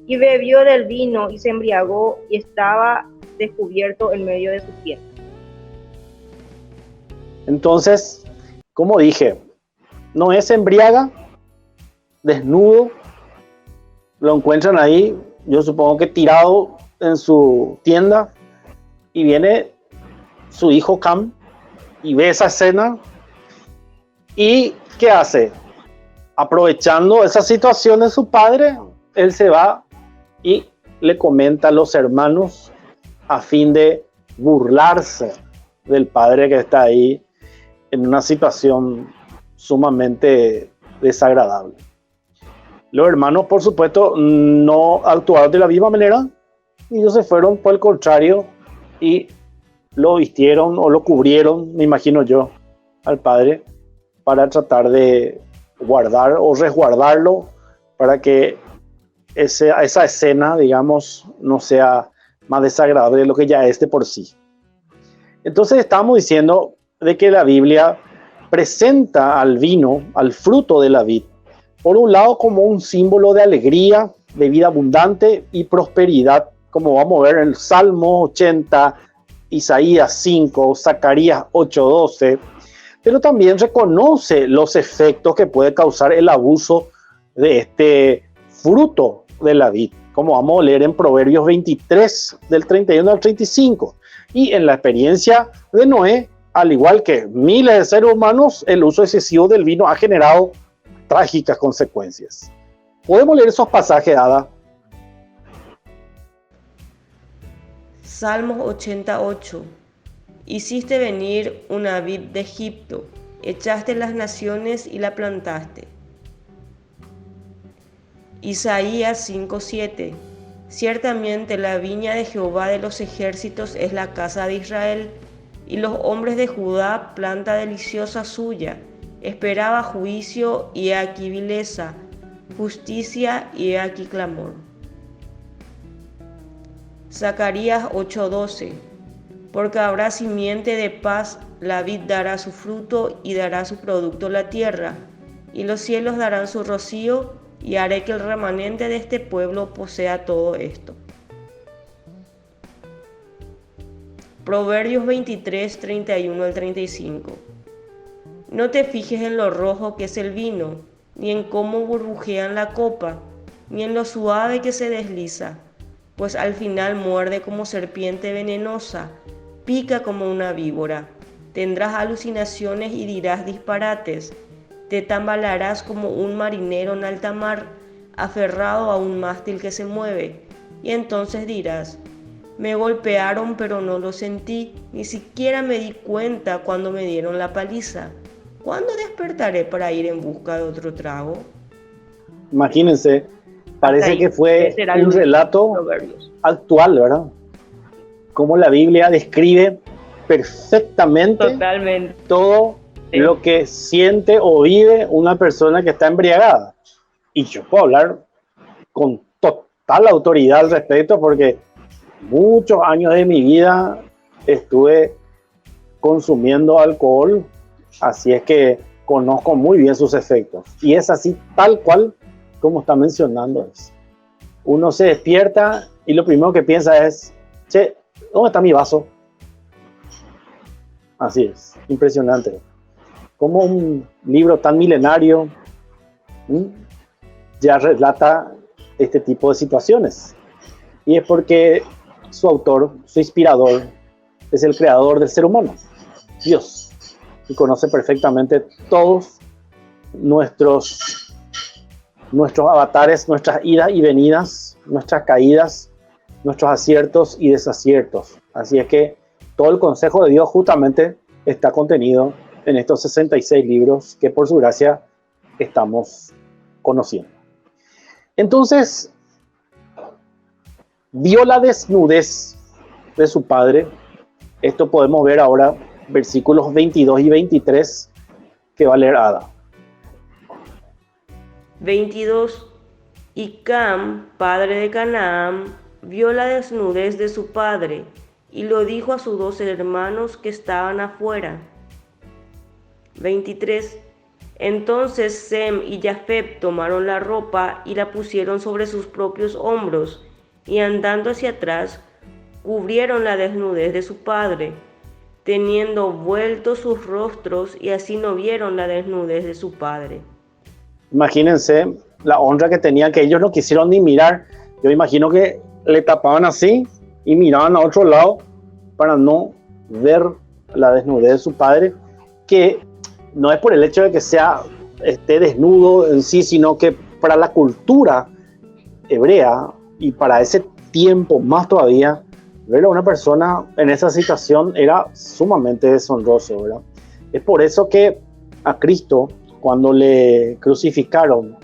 C: y bebió del vino y se embriagó y estaba descubierto en medio de su tienda.
A: Entonces, como dije, Noé se embriaga, desnudo, lo encuentran ahí, yo supongo que tirado en su tienda, y viene su hijo Cam y ve esa escena. ¿Y qué hace? Aprovechando esa situación de su padre, él se va y le comenta a los hermanos a fin de burlarse del padre que está ahí en una situación sumamente desagradable. Los hermanos, por supuesto, no actuaron de la misma manera, y ellos se fueron por el contrario y lo vistieron o lo cubrieron, me imagino yo, al padre, para tratar de guardar o resguardarlo para que esa escena, digamos, no sea más desagradable de lo que ya es de por sí. Entonces estamos diciendo de que la Biblia presenta al vino, al fruto de la vid, por un lado como un símbolo de alegría, de vida abundante y prosperidad, como vamos a ver en el Salmo 80, Isaías 5, Zacarías 8:12, pero también reconoce los efectos que puede causar el abuso de este fruto de la vid, como vamos a leer en Proverbios 23, del 31 al 35. Y en la experiencia de Noé, al igual que miles de seres humanos, el uso excesivo del vino ha generado trágicas consecuencias. ¿Podemos leer esos pasajes, Ada?
B: Salmos 88. Hiciste venir una vid de Egipto, echaste las naciones y la plantaste. Isaías 5:7. Ciertamente la viña de Jehová de los ejércitos es la casa de Israel, y los hombres de Judá planta deliciosa suya. Esperaba juicio y he aquí vileza, justicia y he aquí clamor. Zacarías 8:12. Porque habrá simiente de paz, la vid dará su fruto y dará su producto la tierra, y los cielos darán su rocío, y haré que el remanente de este pueblo posea todo esto. Proverbios 23, 31 al 35. No te fijes en lo rojo que es el vino, ni en cómo burbujean la copa, ni en lo suave que se desliza, pues al final muerde como serpiente venenosa, pica como una víbora. Tendrás alucinaciones y dirás disparates. Te tambalearás como un marinero en alta mar, aferrado a un mástil que se mueve. Y entonces dirás: me golpearon pero no lo sentí, ni siquiera me di cuenta cuando me dieron la paliza. ¿Cuándo despertaré para ir en busca de otro trago?
A: Imagínense, parece que fue un relato actual, ¿verdad? Como la Biblia describe perfectamente todo lo que siente o vive una persona que está embriagada. Y yo puedo hablar con total autoridad al respecto porque muchos años de mi vida estuve consumiendo alcohol, así es que conozco muy bien sus efectos. Y es así, tal cual como está mencionando. Uno se despierta y lo primero que piensa es: che, ¿dónde está mi vaso? Así es, impresionante. Como un libro tan milenario ya relata este tipo de situaciones. Y es porque su autor, su inspirador, es el creador del ser humano, Dios, y conoce perfectamente todos nuestros avatares, nuestras idas y venidas, nuestras caídas, nuestros aciertos y desaciertos. Así es que todo el consejo de Dios justamente está contenido en estos 66 libros que por su gracia estamos conociendo. Entonces, vio la desnudez de su padre. Esto podemos ver ahora, versículos 22 y 23, que va a leer Ada.
B: 22. Y Cam, padre de Canaán, vio la desnudez de su padre y lo dijo a sus 2 hermanos que estaban afuera. 23. Entonces Sem y Jafet tomaron la ropa y la pusieron sobre sus propios hombros, y andando hacia atrás, cubrieron la desnudez de su padre, teniendo vueltos sus rostros, y así no vieron la desnudez de su padre.
A: Imagínense la honra que tenían, que ellos no quisieron ni mirar. Yo imagino que le tapaban así y miraban a otro lado para no ver la desnudez de su padre, que no es por el hecho de que esté desnudo en sí, sino que para la cultura hebrea y para ese tiempo más todavía, ver a una persona en esa situación era sumamente deshonroso, ¿verdad? Es por eso que a Cristo, cuando le crucificaron,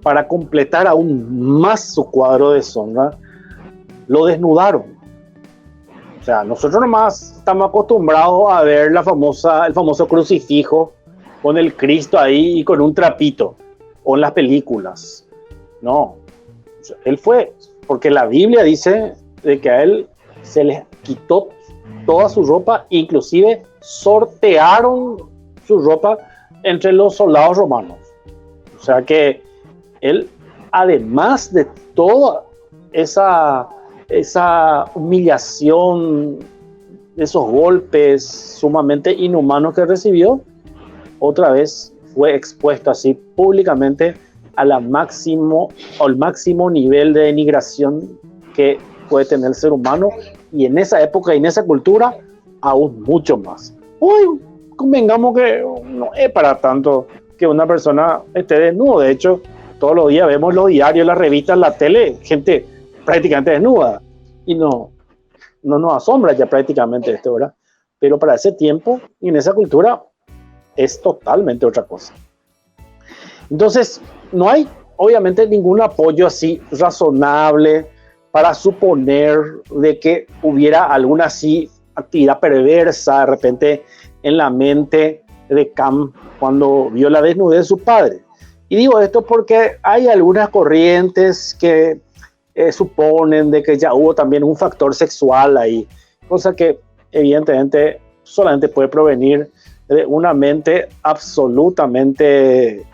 A: para completar aún más su cuadro de deshonra, lo desnudaron. O sea, nosotros nomás estamos acostumbrados a ver el famoso crucifijo con el Cristo ahí y con un trapito, o en las películas. No, él fue, porque la Biblia dice de que a él se le quitó toda su ropa, inclusive sortearon su ropa entre los soldados romanos. O sea que él, además de toda esa humillación, esos golpes sumamente inhumanos que recibió, otra vez fue expuesto así públicamente al máximo nivel de denigración que puede tener el ser humano y en esa época y en esa cultura aún mucho más. Hoy convengamos que no es para tanto que una persona esté desnuda. De hecho, todos los días vemos los diarios, las revistas, la tele, gente prácticamente desnuda, y no nos asombra ya prácticamente esto, ¿verdad? Pero para ese tiempo y en esa cultura es totalmente otra cosa. Entonces, no hay obviamente ningún apoyo así razonable para suponer de que hubiera alguna así actividad perversa de repente en la mente de Cam cuando vio la desnudez de su padre. Y digo esto porque hay algunas corrientes que suponen de que ya hubo también un factor sexual ahí, cosa que evidentemente solamente puede provenir de una mente absolutamente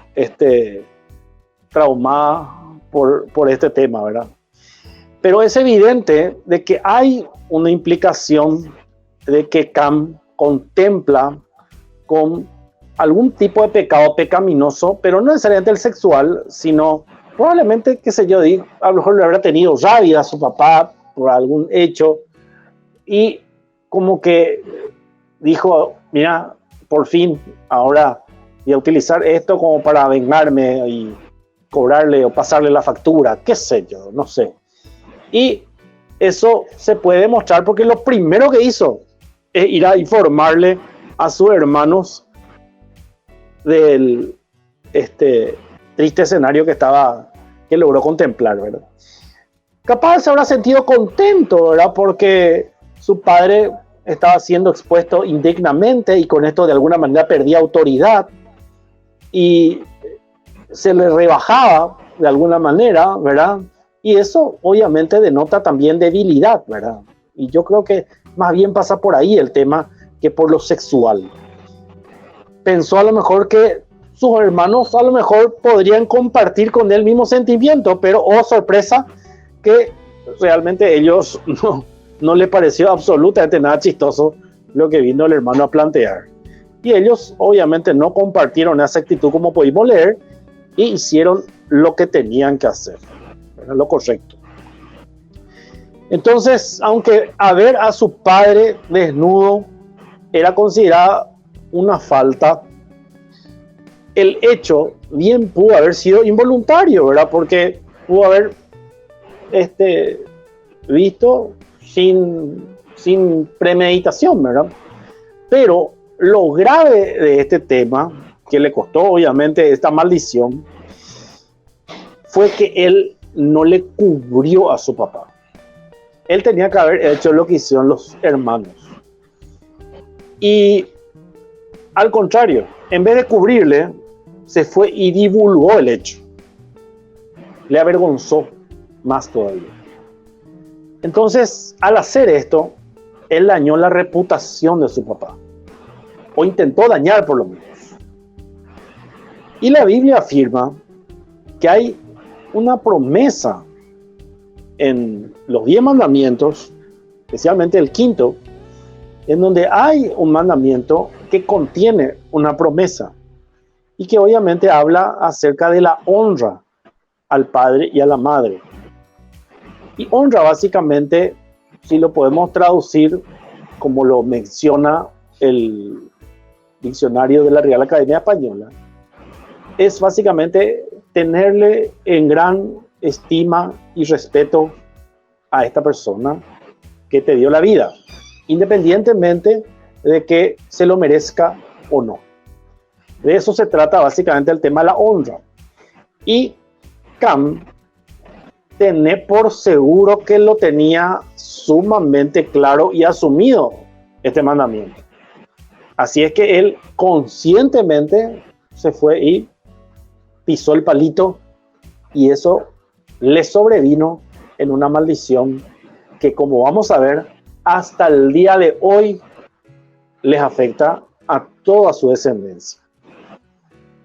A: traumada por este tema, ¿verdad? Pero es evidente de que hay una implicación de que Cam contempla con algún tipo de pecado pecaminoso, pero no necesariamente el sexual, sino probablemente, qué sé yo, a lo mejor le habrá tenido rabia a su papá por algún hecho y como que dijo, mira, por fin, ahora voy a utilizar esto como para vengarme y cobrarle o pasarle la factura, qué sé yo, no sé. Y eso se puede demostrar porque lo primero que hizo es ir a informarle a sus hermanos del triste escenario que logró contemplar, ¿verdad? Capaz se habrá sentido contento, ¿verdad? Porque su padre estaba siendo expuesto indignamente y con esto de alguna manera perdía autoridad y se le rebajaba de alguna manera, ¿verdad? Y eso obviamente denota también debilidad, ¿verdad? Y yo creo que más bien pasa por ahí el tema que por lo sexual. Pensó a lo mejor que sus hermanos a lo mejor podrían compartir con él el mismo sentimiento, pero oh sorpresa, que realmente ellos no le pareció absolutamente nada chistoso lo que vino el hermano a plantear. Y ellos obviamente no compartieron esa actitud como pudimos leer y hicieron lo que tenían que hacer, ¿verdad? Lo correcto. Entonces, aunque ver a su padre desnudo era considerada una falta, el hecho bien pudo haber sido involuntario, ¿verdad? Porque pudo haber visto sin premeditación, ¿verdad? Pero lo grave de este tema, que le costó obviamente esta maldición, fue que él no le cubrió a su papá. Él tenía que haber hecho lo que hicieron los hermanos. Y al contrario, en vez de cubrirle, se fue y divulgó el hecho. Le avergonzó más todavía. Entonces, al hacer esto, él dañó la reputación de su papá. O intentó dañar por lo menos. Y la Biblia afirma que hay una promesa en los 10 mandamientos, especialmente el quinto, en donde hay un mandamiento que contiene una promesa y que obviamente habla acerca de la honra al padre y a la madre. Y honra básicamente, si lo podemos traducir como lo menciona el diccionario de la Real Academia Española, es básicamente tenerle en gran estima y respeto a esta persona que te dio la vida, independientemente de que se lo merezca o no. De eso se trata básicamente el tema de la honra. Y Cam tiene por seguro que lo tenía sumamente claro y asumido este mandamiento. Así es que él conscientemente se fue y pisó el palito, y eso le sobrevino en una maldición que, como vamos a ver, hasta el día de hoy les afecta a toda su descendencia.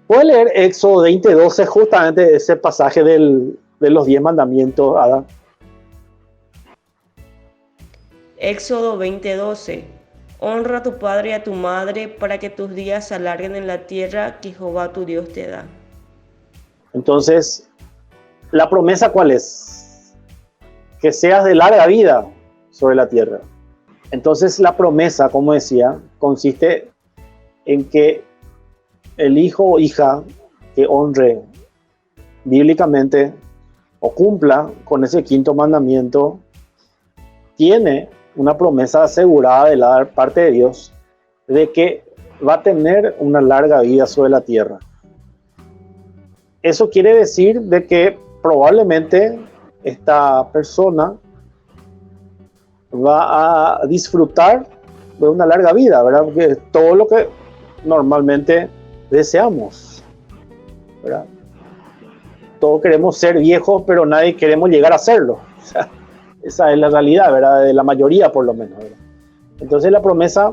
A: Puede leer Éxodo 20:12, justamente ese pasaje de los 10 mandamientos, Ada.
B: Éxodo 20:12. Honra a tu padre y a tu madre para que tus días se alarguen en la tierra que Jehová tu Dios te da. Entonces, ¿la promesa cuál es? Que seas de larga vida,
A: sobre la tierra. Entonces la promesa, como decía, consiste en que el hijo o hija que honre bíblicamente o cumpla con ese quinto mandamiento tiene una promesa asegurada de la parte de Dios de que va a tener una larga vida sobre la tierra. Eso quiere decir de que probablemente esta persona va a disfrutar de una larga vida, ¿verdad? Porque es todo lo que normalmente deseamos, ¿verdad? Todos queremos ser viejos, pero nadie queremos llegar a serlo. O sea, esa es la realidad, ¿verdad? De la mayoría, por lo menos, ¿verdad? Entonces la promesa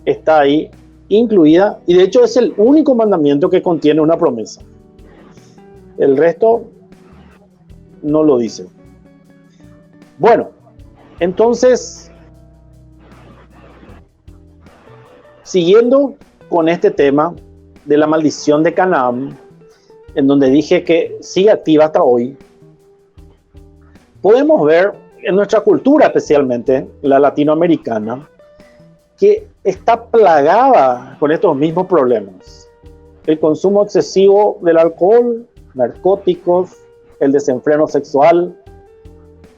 A: está ahí incluida, y de hecho es el único mandamiento que contiene una promesa. El resto no lo dice. Bueno, entonces, siguiendo con este tema de la maldición de Canaán, en donde dije que sigue activa hasta hoy, podemos ver en nuestra cultura, especialmente la latinoamericana, que está plagada con estos mismos problemas. El consumo excesivo del alcohol, narcóticos, el desenfreno sexual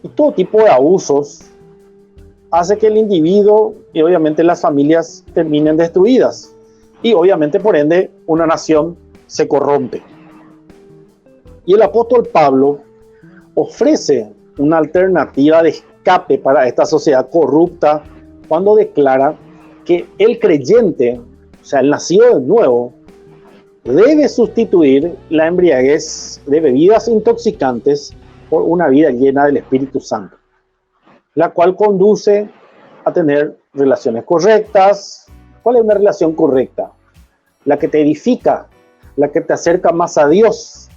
A: y todo tipo de abusos hace que el individuo y obviamente las familias terminen destruidas. Y obviamente, por ende, una nación se corrompe. Y el apóstol Pablo ofrece una alternativa de escape para esta sociedad corrupta cuando declara que el creyente, o sea, el nacido de nuevo, debe sustituir la embriaguez de bebidas intoxicantes por una vida llena del Espíritu Santo, la cual conduce a tener relaciones correctas. ¿Cuál es una relación correcta? La que te edifica, la que te acerca más a Dios,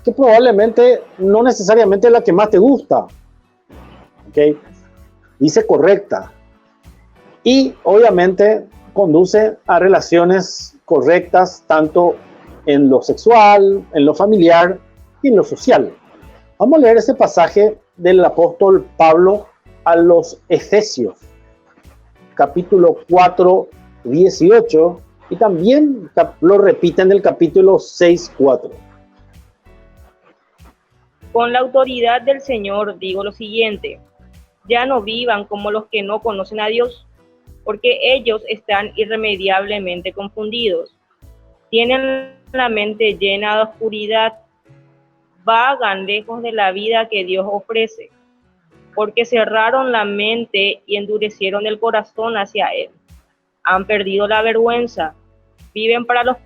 A: que probablemente no necesariamente es la que más te gusta. ¿Okay? Dice correcta. Y obviamente conduce a relaciones correctas tanto en lo sexual, en lo familiar y en lo social. Vamos a leer ese pasaje del apóstol Pablo a los Efesios, capítulo 4, 18, y también lo repite en el capítulo 6, 4.
C: Con la autoridad del Señor digo lo siguiente: ya no vivan como los que no conocen a Dios, porque ellos están irremediablemente confundidos. Tienen la mente llena de oscuridad, vagan lejos de la vida que Dios ofrece, porque cerraron la mente y endurecieron el corazón hacia Él. Han perdido la vergüenza, viven para los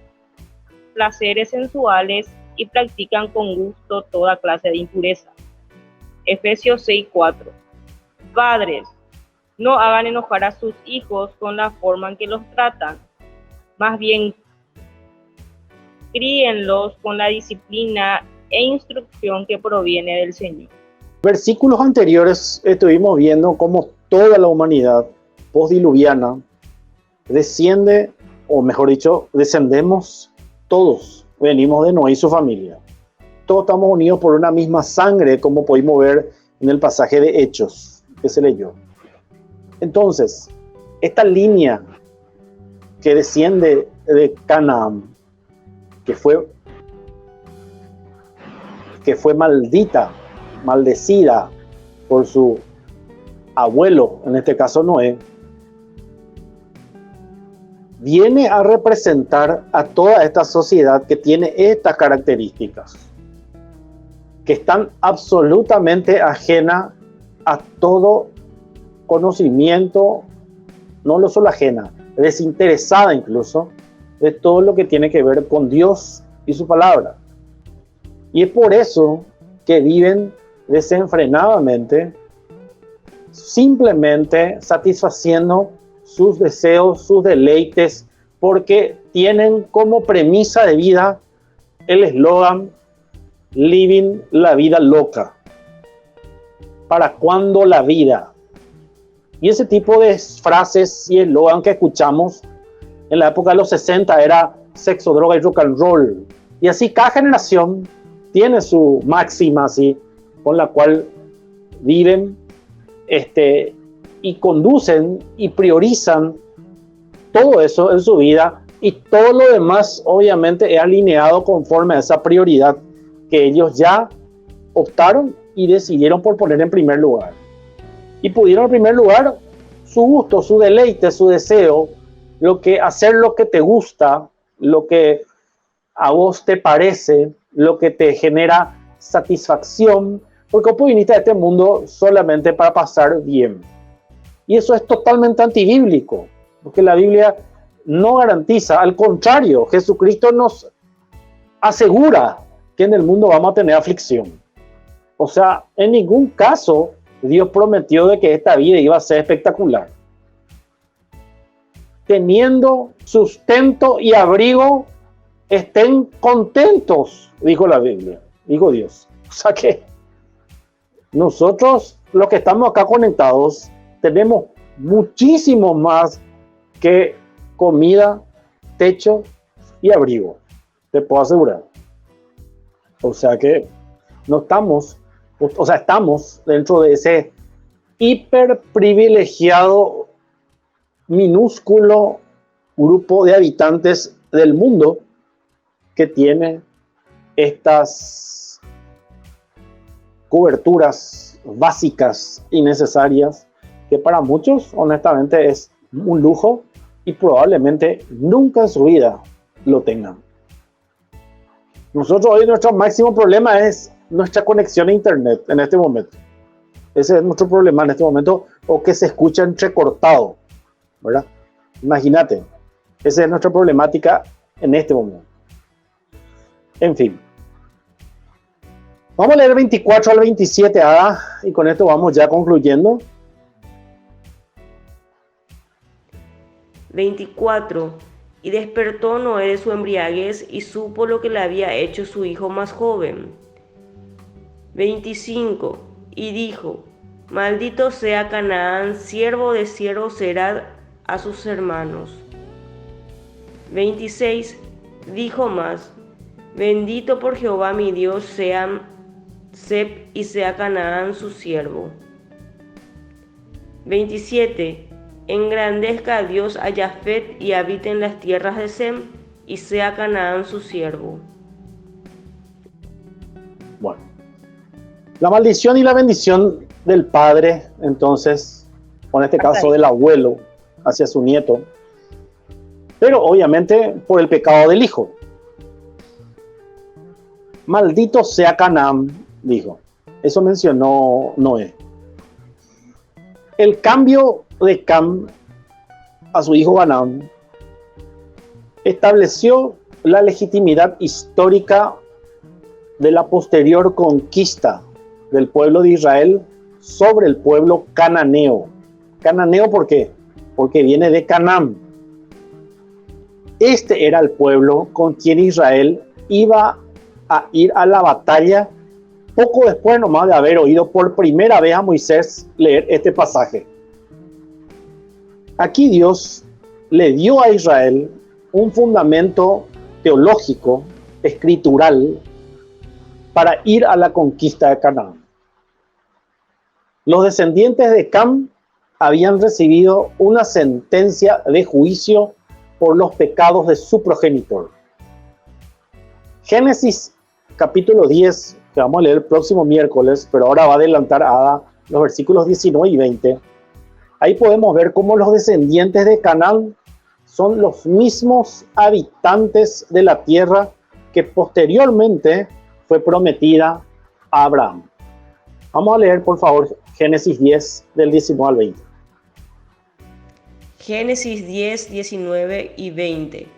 C: placeres sensuales y practican con gusto toda clase de impureza. Efesios 6:4. Padres, no hagan enojar a sus hijos con la forma en que los tratan, más bien críenlos con la disciplina e instrucción que proviene del Señor.
A: Versículos anteriores estuvimos viendo cómo toda la humanidad postdiluviana desciende, o mejor dicho, descendemos todos, venimos de Noé y su familia. Todos estamos unidos por una misma sangre, como pudimos ver en el pasaje de Hechos que se leyó. Entonces, esta línea que desciende de Canaán, que fue maldecida por su abuelo, en este caso Noé, viene a representar a toda esta sociedad que tiene estas características, que están absolutamente ajena a todo conocimiento, no solo ajena, desinteresada incluso, de todo lo que tiene que ver con Dios y su palabra. Y es por eso que viven desenfrenadamente, simplemente satisfaciendo sus deseos, sus deleites, porque tienen como premisa de vida el eslogan "Living la vida loca". ¿Para cuándo la vida? Y ese tipo de frases y eslogan que escuchamos en la época de los 60 era sexo, droga y rock and roll. Y así cada generación tiene su máxima así, con la cual viven y conducen y priorizan todo eso en su vida, y todo lo demás obviamente es alineado conforme a esa prioridad que ellos ya optaron y decidieron por poner en primer lugar. Y pudieron en primer lugar su gusto, su deleite, su deseo, hacer lo que te gusta, lo que a vos te parece, lo que te genera satisfacción, porque vos viniste a este mundo solamente para pasar bien. Y eso es totalmente antibíblico, porque la Biblia no garantiza, al contrario, Jesucristo nos asegura que en el mundo vamos a tener aflicción. O sea, en ningún caso Dios prometió de que esta vida iba a ser espectacular. Teniendo sustento y abrigo, estén contentos, dijo la Biblia, dijo Dios. O sea que nosotros, los que estamos acá conectados, tenemos muchísimo más que comida, techo y abrigo, te puedo asegurar. O sea que no estamos, estamos dentro de ese hiper privilegiado, minúsculo grupo de habitantes del mundo que tiene estas coberturas básicas y necesarias, que para muchos honestamente es un lujo y probablemente nunca en su vida lo tengan. Nosotros hoy nuestro máximo problema es nuestra conexión a internet en este momento. Ese es nuestro problema en este momento, o que se escucha entrecortado, ¿verdad? Imagínate, esa es nuestra problemática en este momento. En fin. Vamos a leer 24 al 27, y con esto vamos ya concluyendo.
B: 24. Y despertó Noé de su embriaguez y supo lo que le había hecho su hijo más joven. 25. Y dijo: Maldito sea Canaán, siervo de siervo será a sus hermanos. 26. Dijo más: Bendito por Jehová mi Dios sea Sep y sea Canaán su siervo. 27. Engrandezca a Dios a Jafet y habite en las tierras de Sem y sea Canaán su siervo.
A: Bueno, la maldición y la bendición del padre, entonces, o en este caso del abuelo, hacia su nieto, pero obviamente por el pecado del hijo. Maldito sea Canaán, dijo. Eso mencionó Noé. El cambio de Cam a su hijo Canaán estableció la legitimidad histórica de la posterior conquista del pueblo de Israel sobre el pueblo cananeo. Cananeo, ¿por qué? Porque viene de Canaán. Este era el pueblo con quien Israel iba a ir a la batalla poco después nomás de haber oído por primera vez a Moisés leer este pasaje. Aquí Dios le dio a Israel un fundamento teológico, escritural, para ir a la conquista de Canaán. Los descendientes de Cam habían recibido una sentencia de juicio por los pecados de su progenitor. Génesis capítulo 10, que vamos a leer el próximo miércoles, pero ahora va a adelantar a los versículos 19 y 20. Ahí podemos ver cómo los descendientes de Canaán son los mismos habitantes de la tierra que posteriormente fue prometida a Abraham. Vamos a leer, por favor, Génesis 10, del 19 al 20.
B: Génesis 10, 19 y 20.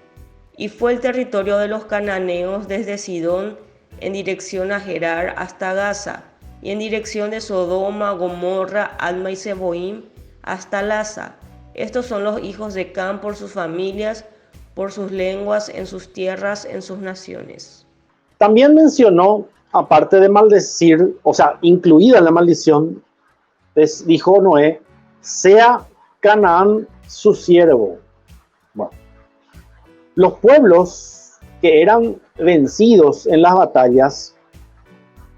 B: Y fue el territorio de los cananeos desde Sidón en dirección a Gerar hasta Gaza, y en dirección de Sodoma, Gomorra, Adma y Zeboim hasta Laza. Estos son los hijos de Cam por sus familias, por sus lenguas, en sus tierras, en sus naciones.
A: También mencionó, aparte de maldecir, o sea, incluida en la maldición, dijo Noé: sea Canaán su siervo. Bueno, los pueblos que eran vencidos en las batallas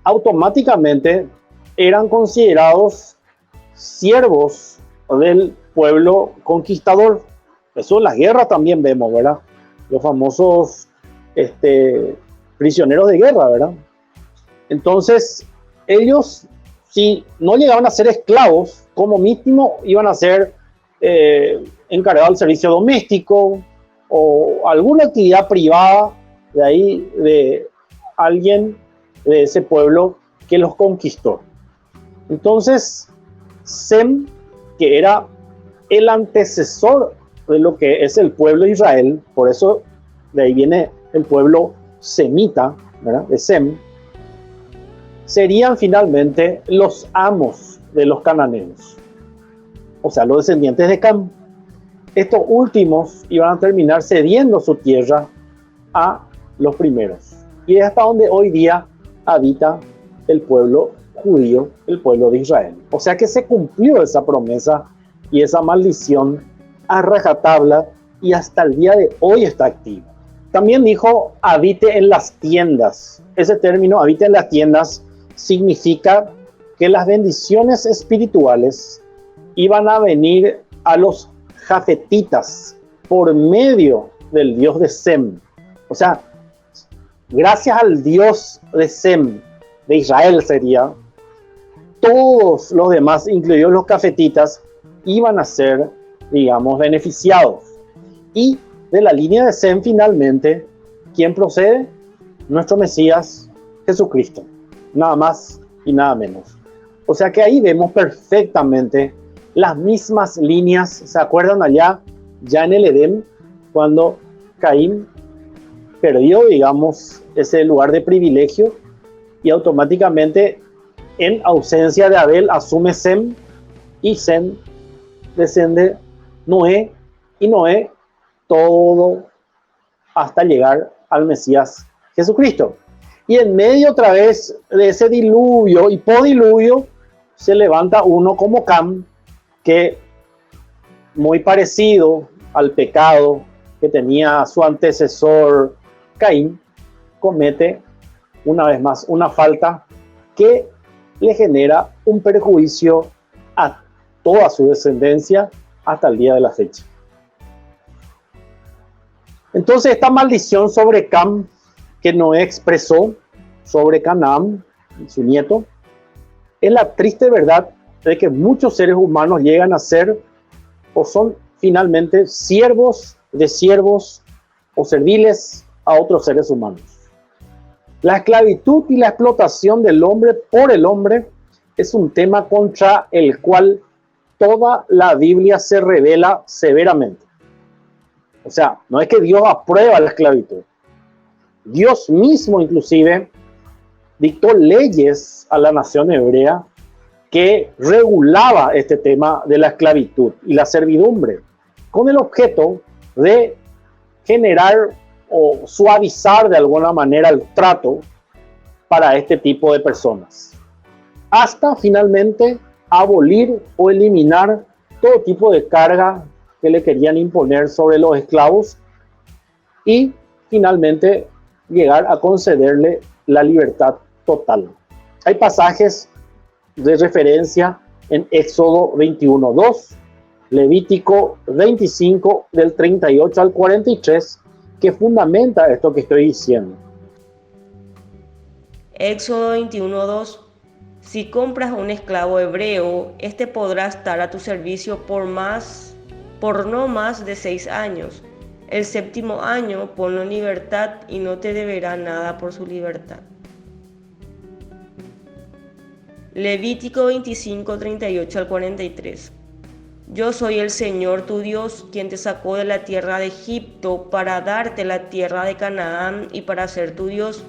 A: automáticamente eran considerados siervos del pueblo conquistador. Eso en las guerras también vemos, ¿verdad? Los famosos prisioneros de guerra, ¿verdad? Entonces, ellos, si no llegaban a ser esclavos, como mínimo iban a ser encargados del servicio doméstico o alguna actividad privada de ahí, de alguien de ese pueblo que los conquistó. Entonces, Sem, que era el antecesor de lo que es el pueblo de Israel, por eso de ahí viene el pueblo semita, ¿verdad? De Sem, serían finalmente los amos de los cananeos, o sea, los descendientes de Cam. Estos últimos iban a terminar cediendo su tierra a los primeros. Y es hasta donde hoy día habita el pueblo judío, el pueblo de Israel. O sea que se cumplió esa promesa y esa maldición a rajatabla y hasta el día de hoy está activa. También dijo, habite en las tiendas. Ese término, habite en las tiendas, significa que las bendiciones espirituales iban a venir a los jafetitas por medio del Dios de Sem. O sea, gracias al Dios de Sem, de Israel sería, todos los demás, incluidos los cafetitas, iban a ser, digamos, beneficiados. Y de la línea de Sem, finalmente, ¿quién procede? Nuestro Mesías, Jesucristo. Nada más y nada menos. O sea que ahí vemos perfectamente las mismas líneas. ¿Se acuerdan allá, ya en el Edén, cuando Caín perdió, digamos, ese lugar de privilegio y automáticamente, en ausencia de Abel, asume Sem, y Sem desciende Noé, y Noé todo hasta llegar al Mesías Jesucristo. Y en medio otra vez de ese diluvio y podiluvio se levanta uno como Cam, que muy parecido al pecado que tenía su antecesor Caín, comete una vez más una falta que le genera un perjuicio a toda su descendencia hasta el día de la fecha. Entonces esta maldición sobre Cam que Noé expresó sobre Canaán, su nieto, es la triste verdad de que muchos seres humanos llegan a ser o son finalmente siervos de siervos o serviles a otros seres humanos. La esclavitud y la explotación del hombre por el hombre es un tema contra el cual toda la Biblia se revela severamente. O sea, no es que Dios aprueba la esclavitud. Dios mismo inclusive dictó leyes a la nación hebrea que regulaba este tema de la esclavitud y la servidumbre, con el objeto de generar o suavizar de alguna manera el trato para este tipo de personas, hasta finalmente abolir o eliminar todo tipo de carga que le querían imponer sobre los esclavos y finalmente llegar a concederle la libertad total. Hay pasajes de referencia en Éxodo 21:2, Levítico 25 del 38 al 43, que fundamenta esto que estoy diciendo.
B: Éxodo 21:2. Si compras a un esclavo hebreo, este podrá estar a tu servicio por no más de 6 años. El 7º año ponlo en libertad y no te deberá nada por su libertad. Levítico 25, 38 al 43. Yo soy el Señor tu Dios, quien te sacó de la tierra de Egipto para darte la tierra de Canaán y para ser tu Dios.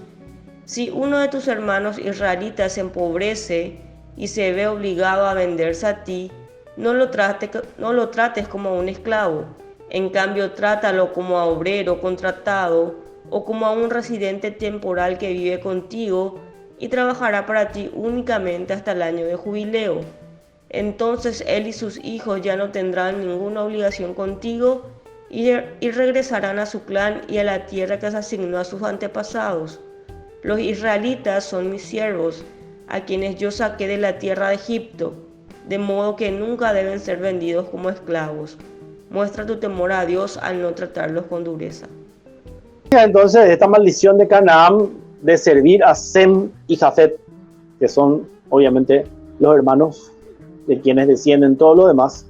B: Si uno de tus hermanos israelitas se empobrece y se ve obligado a venderse a ti, no lo trates como a un esclavo. En cambio, trátalo como a obrero contratado o como a un residente temporal que vive contigo y trabajará para ti únicamente hasta el año de jubileo. Entonces él y sus hijos ya no tendrán ninguna obligación contigo y regresarán a su clan y a la tierra que se asignó a sus antepasados. Los israelitas son mis siervos, a quienes yo saqué de la tierra de Egipto. de modo que nunca deben ser vendidos como esclavos. Muestra tu temor a Dios al no tratarlos con dureza.
A: Entonces, esta maldición de Canaán de servir a Sem y Jafet, que son obviamente los hermanos de quienes descienden todo lo demás,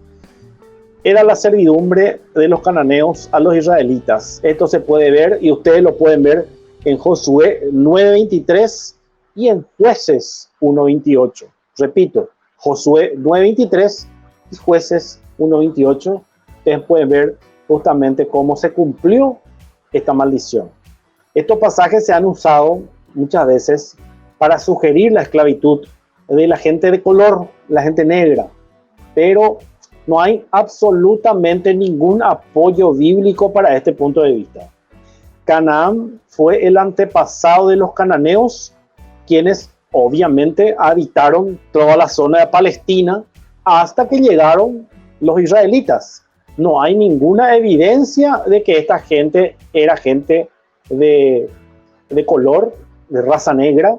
A: era la servidumbre de los cananeos a los israelitas. Esto se puede ver y ustedes lo pueden ver en Josué 9:23 y en Jueces 1:28. Repito, Josué 9:23 y Jueces 1:28. Ustedes pueden ver justamente cómo se cumplió esta maldición. Estos pasajes se han usado muchas veces para sugerir la esclavitud de la gente de color, la gente negra, pero no hay absolutamente ningún apoyo bíblico para este punto de vista. Canaán fue el antepasado de los cananeos, quienes obviamente habitaron toda la zona de Palestina hasta que llegaron los israelitas. No hay ninguna evidencia de que esta gente era gente de color, de raza negra.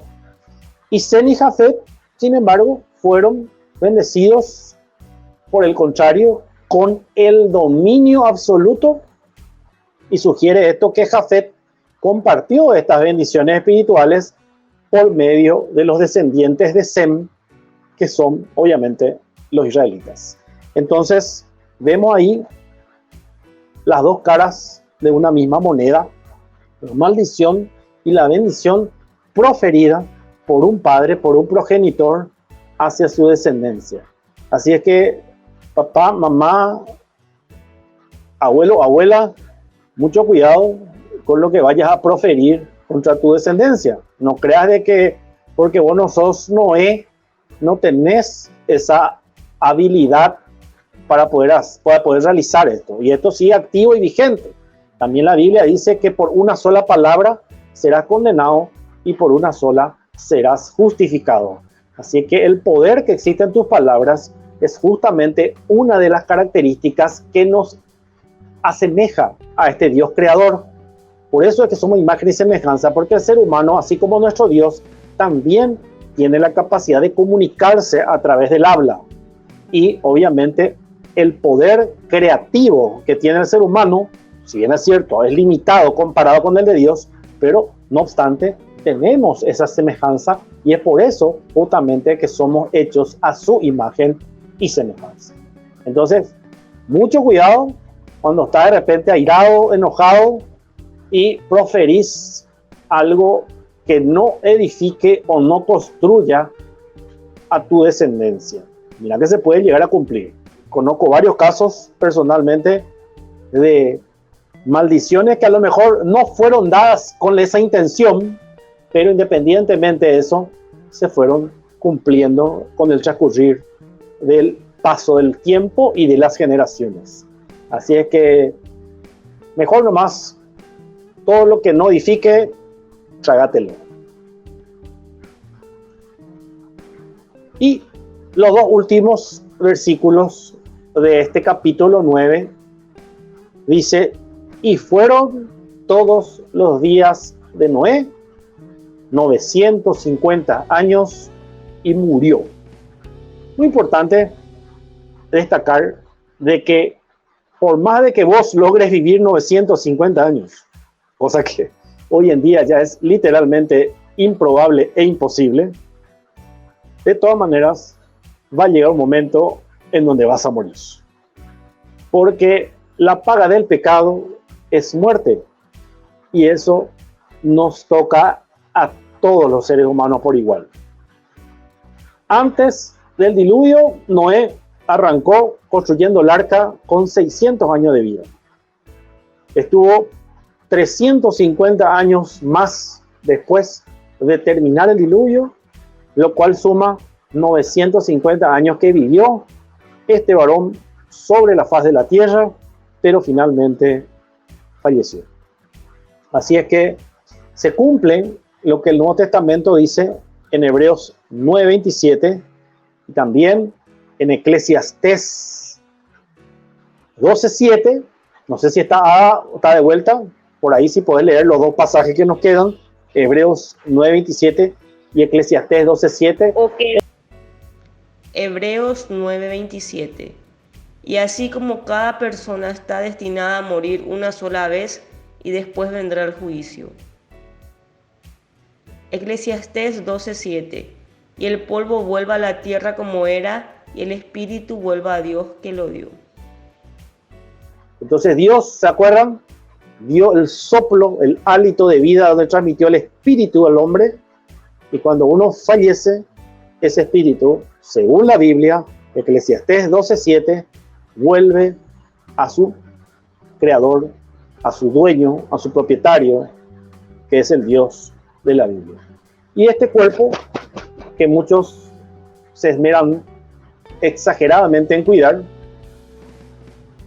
A: Y Sem y Jafet, sin embargo, fueron bendecidos, por el contrario, con el dominio absoluto. Y sugiere esto que Jafet compartió estas bendiciones espirituales por medio de los descendientes de Sem, que son obviamente los israelitas. Entonces, vemos ahí las dos caras de una misma moneda, la maldición y la bendición proferida por un padre, por un progenitor hacia su descendencia. Así es que papá, mamá, abuelo, abuela, mucho cuidado con lo que vayas a proferir contra tu descendencia. No creas de que porque vos no sos Noé, no tenés esa habilidad para poder realizar esto. Y esto sigue activo y vigente. También la Biblia dice que por una sola palabra serás condenado y por una sola serás justificado. Así que el poder que existe en tus palabras es justamente una de las características que nos asemeja a este Dios creador. Por eso es que somos imagen y semejanza, porque el ser humano, así como nuestro Dios, también tiene la capacidad de comunicarse a través del habla. Y obviamente el poder creativo que tiene el ser humano, si bien es cierto, es limitado comparado con el de Dios, pero no obstante, tenemos esa semejanza y es por eso justamente que somos hechos a su imagen y semejanza. Entonces, mucho cuidado cuando estás de repente airado, enojado y proferís algo que no edifique o no construya a tu descendencia. Mira que se puede llegar a cumplir. Conozco varios casos personalmente de maldiciones que a lo mejor no fueron dadas con esa intención, pero independientemente de eso, se fueron cumpliendo con el transcurrir del paso del tiempo y de las generaciones. Así es que mejor nomás todo lo que no edifique, trágatelo. Y los dos últimos versículos de este capítulo 9 dice: y fueron todos los días de Noé 950 años y murió. Muy importante destacar de que por más de que vos logres vivir 950 años, cosa que hoy en día ya es literalmente improbable e imposible, de todas maneras va a llegar un momento en donde vas a morir. Porque la paga del pecado es muerte. Y eso nos toca a todos los seres humanos por igual. Antes del diluvio, Noé arrancó construyendo el arca con 600 años de vida. Estuvo 350 años más después de terminar el diluvio, lo cual suma 950 años que vivió este varón sobre la faz de la tierra, pero finalmente falleció. Así es que se cumple lo que el Nuevo Testamento dice en Hebreos 9:27 y también en Eclesiastés 12:7. No sé si está de vuelta, por ahí si podés leer los dos pasajes que nos quedan, Hebreos 9:27 y Eclesiastés 12:7.
C: Okay.
B: Hebreos 9:27. Y así como cada persona está destinada a morir una sola vez y después vendrá el juicio. Eclesiastés 12:7. Y el polvo vuelva a la tierra como era, y el espíritu vuelva a Dios que lo dio.
A: Entonces Dios, ¿se acuerdan? Dio el soplo, el hálito de vida donde transmitió el espíritu al hombre. Y cuando uno fallece, ese espíritu, según la Biblia, Eclesiastés 12:7, vuelve a su creador, a su dueño, a su propietario, que es el Dios de la Biblia. Y este cuerpo, que muchos se esmeran exageradamente en cuidar,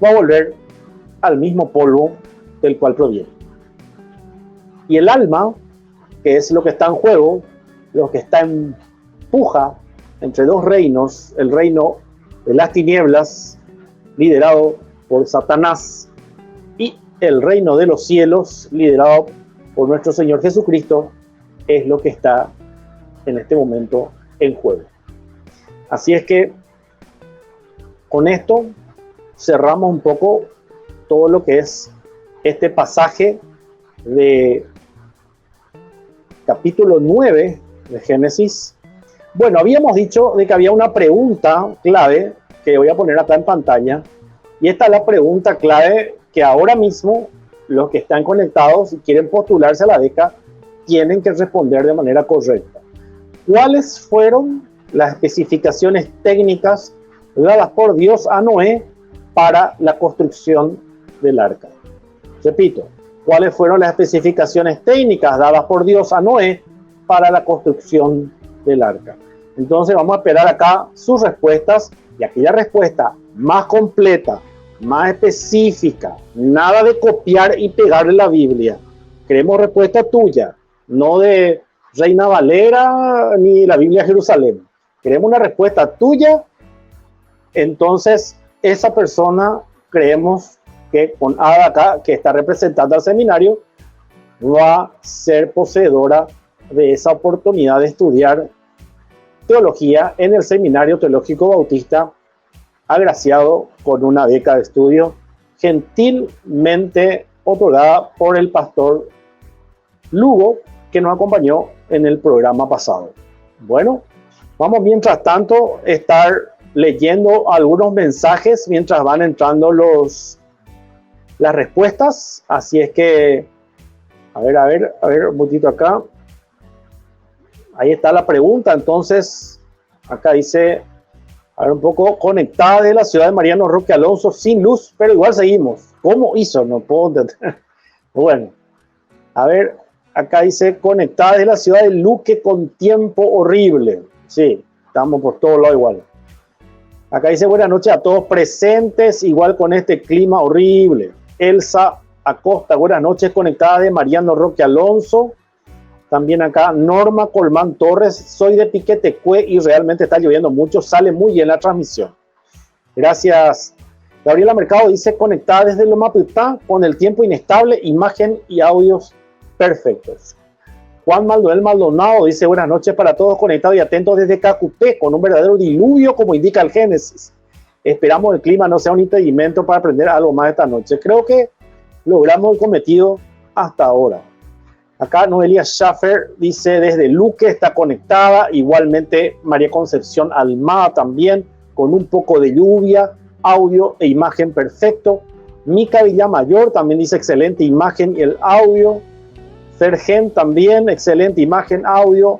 A: va a volver al mismo polvo del cual proviene. Y el alma, que es lo que está en juego, lo que está en puja entre dos reinos, el reino de las tinieblas, liderado por Satanás, y el reino de los cielos, liderado por nuestro Señor Jesucristo, es lo que está en este momento en juego. Así es que con esto cerramos un poco todo lo que es este pasaje de capítulo 9 de Génesis. Bueno, habíamos dicho de que había una pregunta clave que voy a poner acá en pantalla, y esta es la pregunta clave que ahora mismo los que están conectados y quieren postularse a la beca tienen que responder de manera correcta. ¿Cuáles fueron las especificaciones técnicas dadas por Dios a Noé para la construcción del arca? Repito, ¿cuáles fueron las especificaciones técnicas dadas por Dios a Noé para la construcción del arca? Entonces vamos a esperar acá sus respuestas, y aquella respuesta más completa, más específica, nada de copiar y pegarle la Biblia. Queremos respuesta tuya, no de Reina Valera ni la Biblia Jerusalén. Queremos una respuesta tuya. Entonces esa persona, creemos que con Ada acá, que está representando al seminario, va a ser poseedora de esa oportunidad de estudiar teología en el Seminario Teológico Bautista, agraciado con una beca de estudio gentilmente otorgada por el pastor Lugo, que nos acompañó en el programa pasado. Bueno, vamos mientras tanto a estar leyendo algunos mensajes mientras van entrando las respuestas. Así es que, a ver, un poquito acá. Ahí está la pregunta. Entonces, acá dice, a ver un poco, conectada de la ciudad de Mariano Roque Alonso, sin luz, pero igual seguimos. ¿Cómo hizo? No puedo entender. Bueno, a ver, acá dice, conectada de la ciudad de Luque con tiempo horrible. Sí, estamos por todos lados igual. Acá dice, buenas noches a todos presentes, igual con este clima horrible. Elsa Acosta, buenas noches, conectada de Mariano Roque Alonso. También acá Norma Colmán Torres, soy de Piquetecue y realmente está lloviendo mucho, sale muy bien la transmisión. Gracias. Gabriela Mercado dice, conectada desde Lomaputá con el tiempo inestable, imagen y audios perfectos. Juan Manuel Maldonado dice, buenas noches para todos conectados y atentos desde Cacupé, con un verdadero diluvio como indica el Génesis. Esperamos el clima no sea un impedimento para aprender algo más esta noche. Creo que logramos el cometido hasta ahora. Acá Noelia Schaffer dice, desde Luque está conectada, igualmente María Concepción Almada también, con un poco de lluvia, audio e imagen perfecto. Mica Villamayor también dice, excelente imagen y el audio. Sergen también, excelente imagen, audio.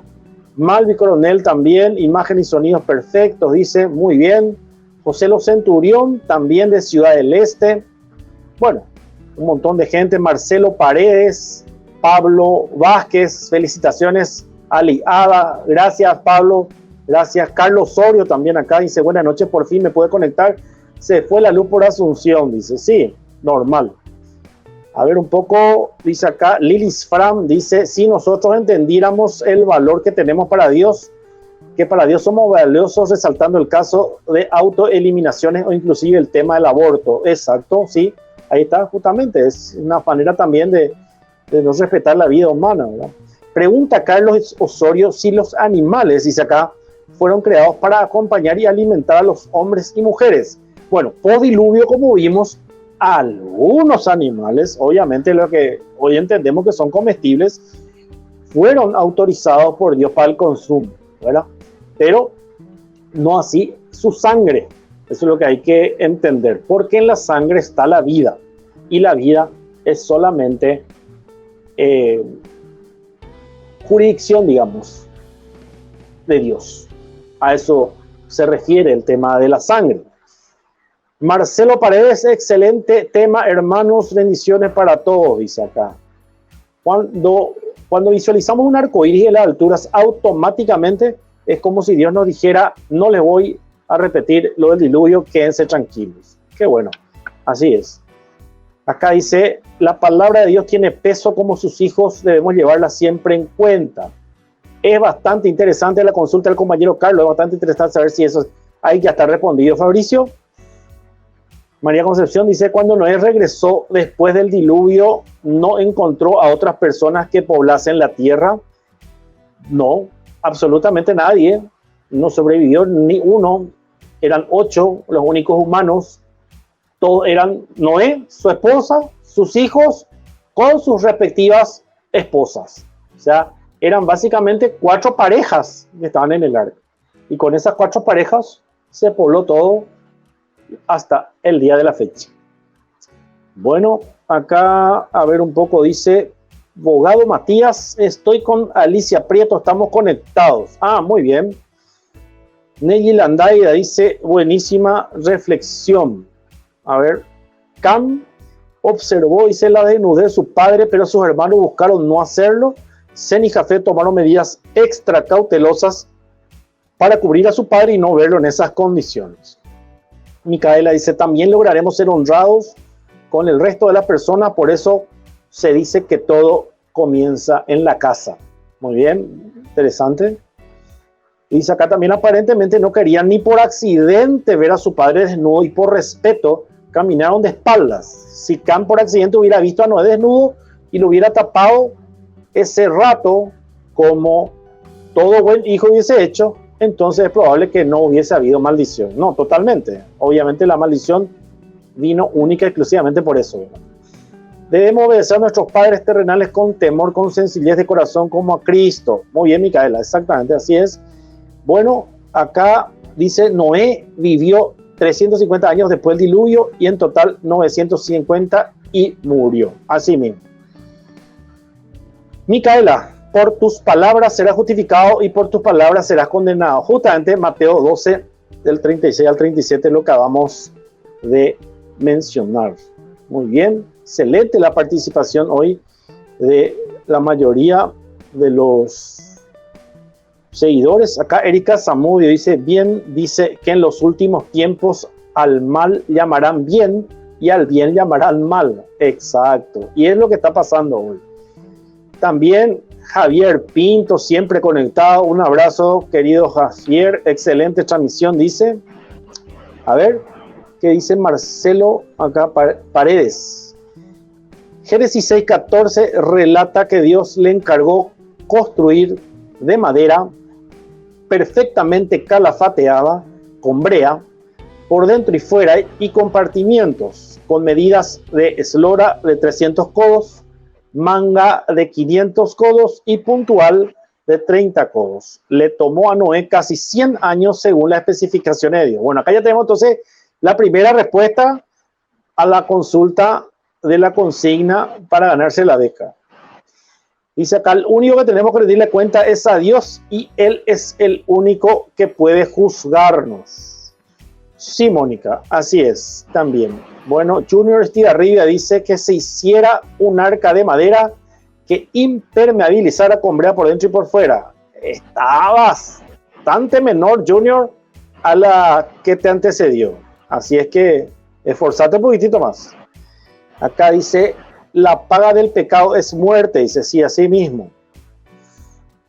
A: Malvi Coronel también, imagen y sonidos perfectos, dice, muy bien. José Lo Centurión, también de Ciudad del Este. Bueno, un montón de gente. Marcelo Paredes, Pablo Vázquez, felicitaciones. Ali Ada, gracias Pablo, gracias. Carlos Osorio también acá dice, buenas noches, por fin me puede conectar. Se fue la luz por Asunción, dice, sí, normal. A ver un poco, dice acá, Lilis Fram dice, si nosotros entendiéramos el valor que tenemos para Dios, que para Dios somos valiosos, resaltando el caso de autoeliminaciones o inclusive el tema del aborto. Exacto, sí, ahí está justamente, es una manera también de no respetar la vida humana, ¿verdad? Pregunta Carlos Osorio si los animales, dice acá, fueron creados para acompañar y alimentar a los hombres y mujeres. Bueno, post-diluvio, como vimos, algunos animales, obviamente lo que hoy entendemos que son comestibles, fueron autorizados por Dios para el consumo, ¿verdad? Pero no así su sangre. Eso es lo que hay que entender, porque en la sangre está la vida, y la vida es solamente jurisdicción, digamos, de Dios. A eso se refiere el tema de la sangre. Marcelo Paredes, excelente tema, hermanos, bendiciones para todos, dice acá. Cuando visualizamos un arco iris en las alturas, automáticamente es como si Dios nos dijera: no les voy a repetir lo del diluvio, quédense tranquilos. Qué bueno, así es. Acá dice: la palabra de Dios tiene peso como sus hijos, debemos llevarla siempre en cuenta. Es bastante interesante la consulta del compañero Carlos, es bastante interesante saber si eso ahí ya está respondido. Fabricio. María Concepción dice: cuando Noé regresó después del diluvio, ¿no encontró a otras personas que poblasen la tierra? No, absolutamente nadie. No sobrevivió ni uno. Eran 8 los únicos humanos. Todos eran Noé, su esposa, sus hijos, con sus respectivas esposas. O sea, eran básicamente 4 parejas que estaban en el arca. Y con esas 4 parejas se pobló todo hasta el día de la fecha. Bueno, acá a ver un poco, dice Bogado Matías: estoy con Alicia Prieto, estamos conectados. Ah, muy bien. Nelly Landaida dice: buenísima reflexión. A ver, Cam observó, dice, la desnudez de su padre, pero sus hermanos buscaron no hacerlo. Zen y Jafé tomaron medidas extra cautelosas para cubrir a su padre y no verlo en esas condiciones. Micaela dice: también lograremos ser honrados con el resto de las personas, por eso se dice que todo comienza en la casa. Muy bien, interesante. Dice acá también: aparentemente no querían ni por accidente ver a su padre desnudo y por respeto caminaron de espaldas. Si Cam por accidente hubiera visto a Noé desnudo y lo hubiera tapado ese rato, como todo buen hijo hubiese hecho, entonces es probable que no hubiese habido maldición. No, totalmente. Obviamente la maldición vino única y exclusivamente por eso. Debemos obedecer a nuestros padres terrenales con temor, con sencillez de corazón, como a Cristo. Muy bien, Micaela, exactamente así es. Bueno, acá dice: Noé vivió 350 años después del diluvio y en total 950 y murió. Así mismo. Micaela: por tus palabras serás justificado y por tus palabras serás condenado. Justamente Mateo 12, del 36 al 37, lo acabamos de mencionar. Muy bien, excelente la participación hoy de la mayoría de los seguidores. Acá Erika Zamudio dice: bien, dice que en los últimos tiempos al mal llamarán bien y al bien llamarán mal. Exacto, y es lo que está pasando hoy. También Javier Pinto, siempre conectado. Un abrazo, querido Javier. Excelente transmisión, dice. A ver, ¿qué dice Marcelo acá? Paredes. Génesis 6:14 relata que Dios le encargó construir de madera perfectamente calafateada, con brea, por dentro y fuera, y compartimientos con medidas de eslora de 300 codos, manga de 500 codos y puntual de 30 codos. Le tomó a Noé casi 100 años según las especificaciones de Dios. Bueno, acá ya tenemos entonces la primera respuesta a la consulta de la consigna para ganarse la beca. Dice acá: el único que tenemos que rendirle cuenta es a Dios y Él es el único que puede juzgarnos. Sí, Mónica, así es, también. Bueno, Junior Estigarribia dice que se hiciera un arca de madera que impermeabilizara con brea por dentro y por fuera. Está bastante menor, Junior, a la que te antecedió. Así es que esforzate un poquitito más. Acá dice: la paga del pecado es muerte. Dice: sí, así mismo.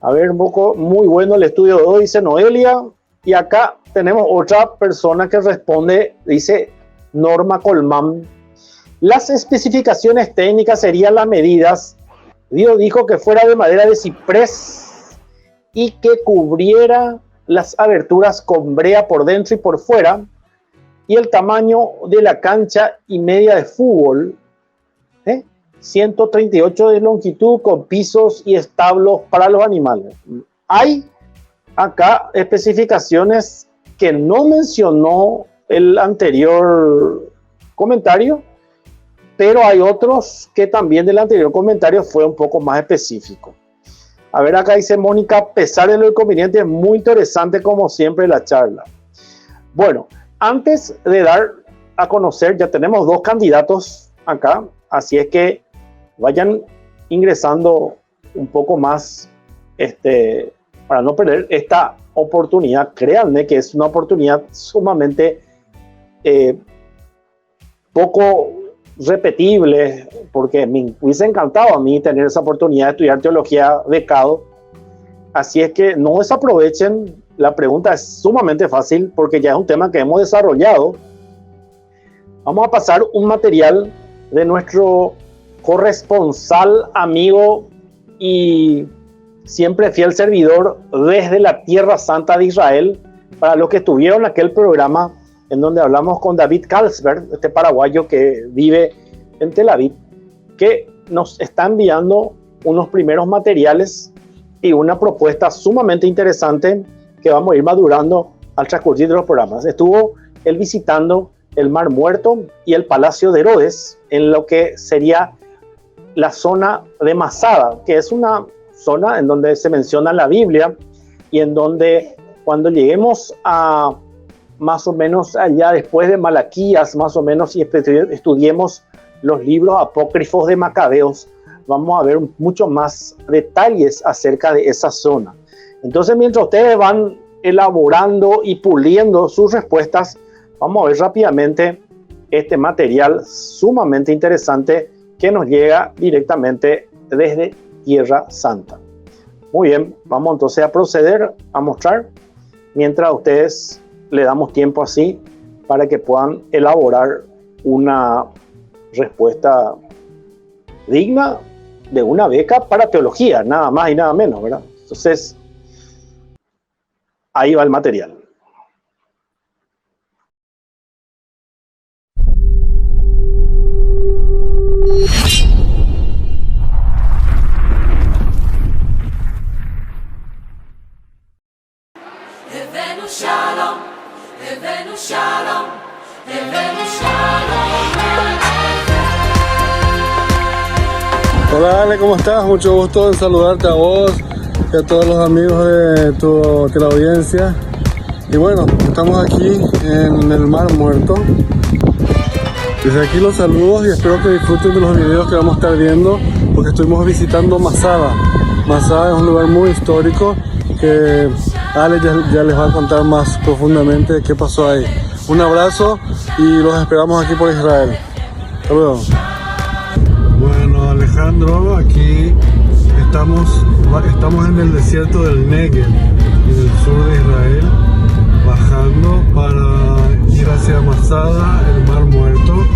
A: A ver, un poco, muy bueno el estudio de hoy, dice Noelia. Y acá tenemos otra persona que responde, dice Norma Colmán: las especificaciones técnicas serían las medidas. Dios dijo que fuera de madera de ciprés y que cubriera las aberturas con brea por dentro y por fuera, y el tamaño de la cancha y media de fútbol, 138 de longitud con pisos y establos para los animales. Hay acá especificaciones que no mencionó el anterior comentario, pero hay otros que también del anterior comentario fue un poco más específico. A ver, acá dice Mónica, a pesar de lo inconveniente, es muy interesante como siempre la charla. Bueno, antes de dar a conocer, ya tenemos 2 candidatos acá, así es que vayan ingresando un poco más para no perder esta oportunidad. Créanme que es una oportunidad sumamente poco repetible, porque me hubiese encantado a mí tener esa oportunidad de estudiar teología becado. Así es que no desaprovechen. La pregunta es sumamente fácil porque ya es un tema que hemos desarrollado. Vamos a pasar un material de nuestro corresponsal, amigo y siempre fiel servidor desde la Tierra Santa de Israel, para los que estuvieron aquel programa en donde hablamos con David Carlsberg, este paraguayo que vive en Tel Aviv, que nos está enviando unos primeros materiales y una propuesta sumamente interesante que vamos a ir madurando al transcurrir de los programas. Estuvo él visitando el Mar Muerto y el Palacio de Herodes, en lo que sería la zona de Masada, que es una zona en donde se menciona la Biblia y en donde cuando lleguemos a más o menos allá después de Malaquías, más o menos, y estudiemos los libros apócrifos de Macabeos, vamos a ver mucho más detalles acerca de esa zona. Entonces, mientras ustedes van elaborando y puliendo sus respuestas, vamos a ver rápidamente este material sumamente interesante que nos llega directamente desde Tierra Santa. Muy bien, vamos entonces a proceder a mostrar, mientras ustedes le damos tiempo así para que puedan elaborar una respuesta digna de una beca para teología, nada más y nada menos, ¿verdad? Entonces, ahí va el material.
D: Hola Ale, ¿cómo estás? Mucho gusto en saludarte a vos y a todos los amigos de la audiencia. Y bueno, estamos aquí en el Mar Muerto. Desde aquí los saludos y espero que disfruten de los videos que vamos a estar viendo, porque estuvimos visitando Masada. Masada es un lugar muy histórico que Ale ya les va a contar más profundamente qué pasó ahí. Un abrazo y los esperamos aquí por Israel. Hasta luego. Bueno, Alejandro, aquí estamos en el desierto del Negev, en el sur de Israel, bajando para ir hacia Masada, el Mar Muerto.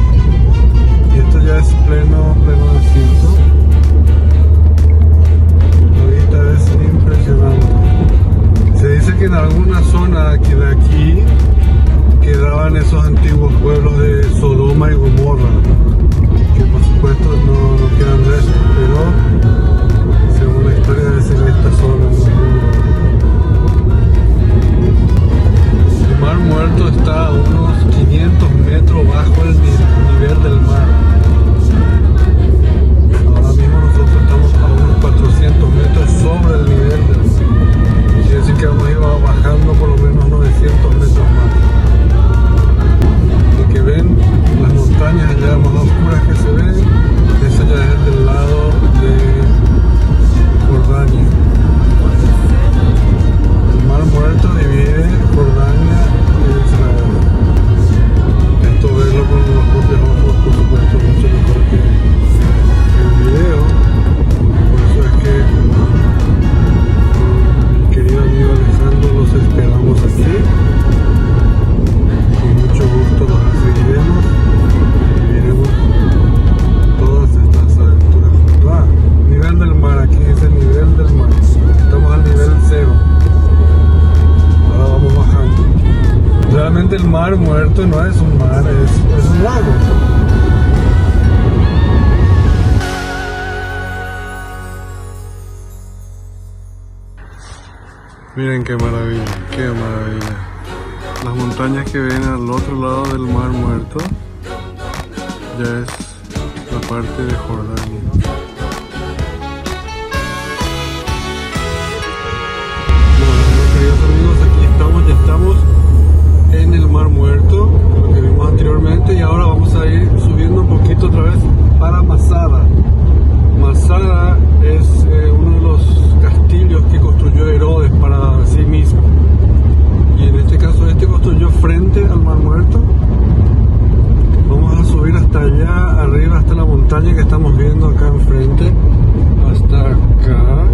D: Y esto ya es pleno desierto. La vista es impresionante. Se dice que en alguna zona de aquí quedaban esos antiguos pueblos de Sodoma y Gomorra, que por supuesto no quedan restos, pero según la historia debe ser esta zona. El Mar Muerto está a unos 500 metros bajo el nivel del mar. Ahora mismo nosotros estamos a unos 400 metros sobre el nivel del mar. Quiere decir que vamos a ir bajando por lo menos 900 metros más. Y que ven las montañas allá más oscuras que se ven, eso ya es del lado de Jordania. mar muerto no es un mar, es un lago. Miren qué maravilla, qué maravilla. Las montañas que ven al otro lado del mar muerto ya es la parte de Jordania. Bueno, queridos amigos, aquí ya estamos en el mar muerto, lo que vimos anteriormente, y ahora vamos a ir subiendo un poquito otra vez para Masada. Masada es uno de los castillos que construyó Herodes para sí mismo, y en este caso este construyó frente al mar muerto. Vamos a subir hasta allá arriba, hasta la montaña que estamos viendo acá enfrente, hasta acá,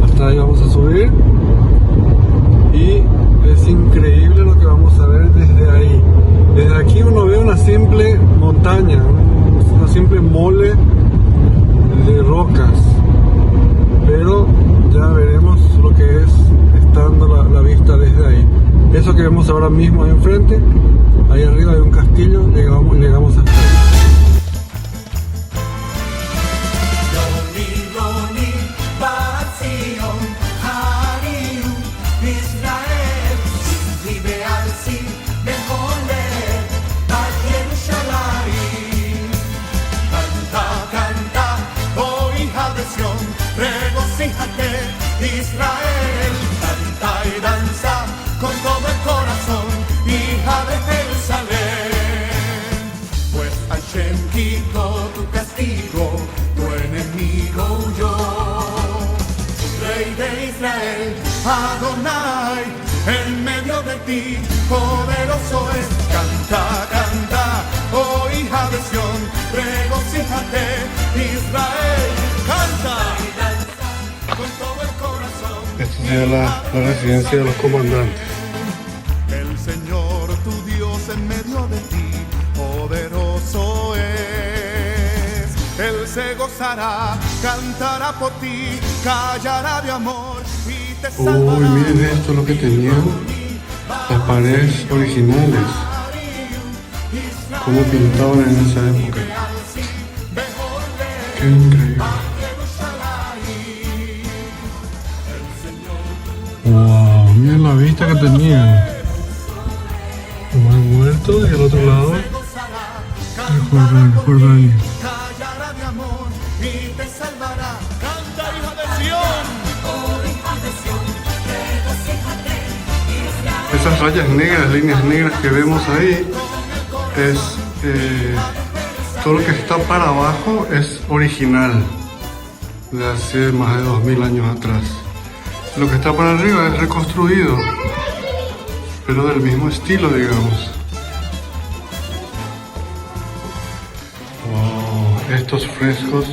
D: hasta ahí vamos a subir, y es increíble lo que vamos a ver desde ahí. Desde aquí uno ve una simple montaña, una simple mole de rocas, pero ya veremos lo que es estando la vista desde ahí. Eso que vemos ahora mismo ahí enfrente, ahí arriba hay un castillo, llegamos hasta ahí.
E: Israel, canta y danza con todo el corazón, hija de Jerusalén. Pues Hashem quitó tu castigo, tu enemigo huyó. Rey de Israel, Adonai, en medio de ti, poderoso es. Canta, canta, oh hija de Sión, regocíjate, Israel, canta y danza con todo el corazón.
D: Esta sería la residencia de los comandantes.
E: El Señor tu Dios en medio de ti, poderoso es. Él se gozará, cantará por ti, callará de amor y te salvará.
D: Uy, miren esto, lo que tenían las paredes originales, cómo pintaban en esa época. Qué increíble. Wow, miren la vista que tenían. El mar muerto y al otro lado Jordania.
E: Callará de amor y te salvará. Canta, hija de Sión.
D: Esas rayas negras, líneas negras que vemos ahí, es todo lo que está para abajo es original, de hace más de 2000 años atrás. Lo que está para arriba es reconstruido, pero del mismo estilo, digamos. Wow, estos frescos,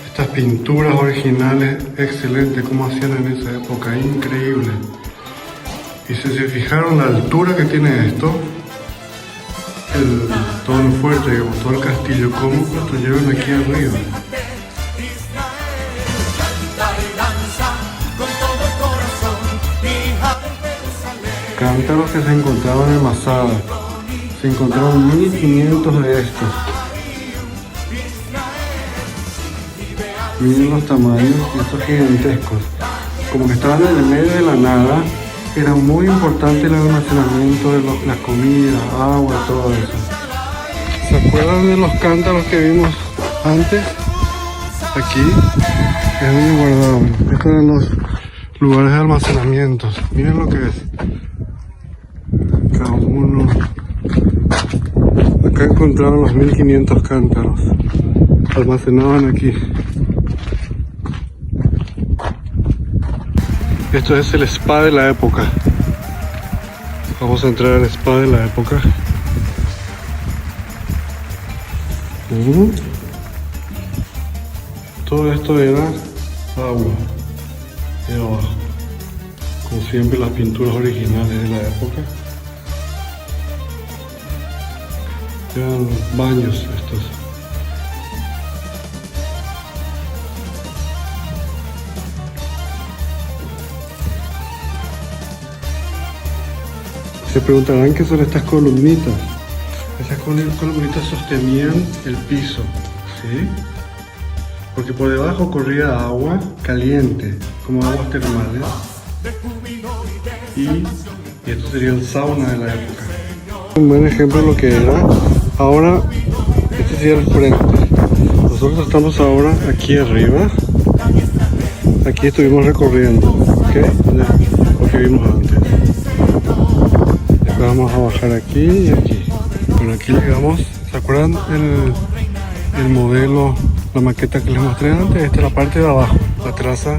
D: estas pinturas originales, excelente, como hacían en esa época, increíble. Y si se fijaron la altura que tiene esto, todo el fuerte, digamos, todo el castillo, cómo construyeron aquí arriba. Cántaros que se encontraban en Masada. Se encontraron 1500 de estos. Miren los tamaños y estos gigantescos. Como que estaban en el medio de la nada, era muy importante el almacenamiento de la comida, agua, todo eso. ¿Se acuerdan de los cántaros que vimos antes? Aquí es donde guardaban. Estos eran los lugares de almacenamiento. Miren lo que es. Cada uno. Acá encontraron los 1500 cántaros. Almacenaban aquí. Esto es el spa de la época. Vamos a entrar al spa de la época. Todo esto era agua de abajo. Como siempre, las pinturas originales de la época. Eran baños estos. Se preguntarán qué son estas columnitas. Estas columnitas sostenían el piso, ¿sí? Porque por debajo corría agua caliente, como aguas termales. Y esto sería el sauna de la época. Un buen ejemplo de lo que era. Ahora, este sería el frente. Nosotros estamos ahora aquí arriba. Aquí estuvimos recorriendo, ¿ok? Lo que vimos antes. Después vamos a bajar aquí y aquí. Bueno, aquí llegamos. ¿Se acuerdan el modelo, la maqueta que les mostré antes? Esta es la parte de abajo, la terraza.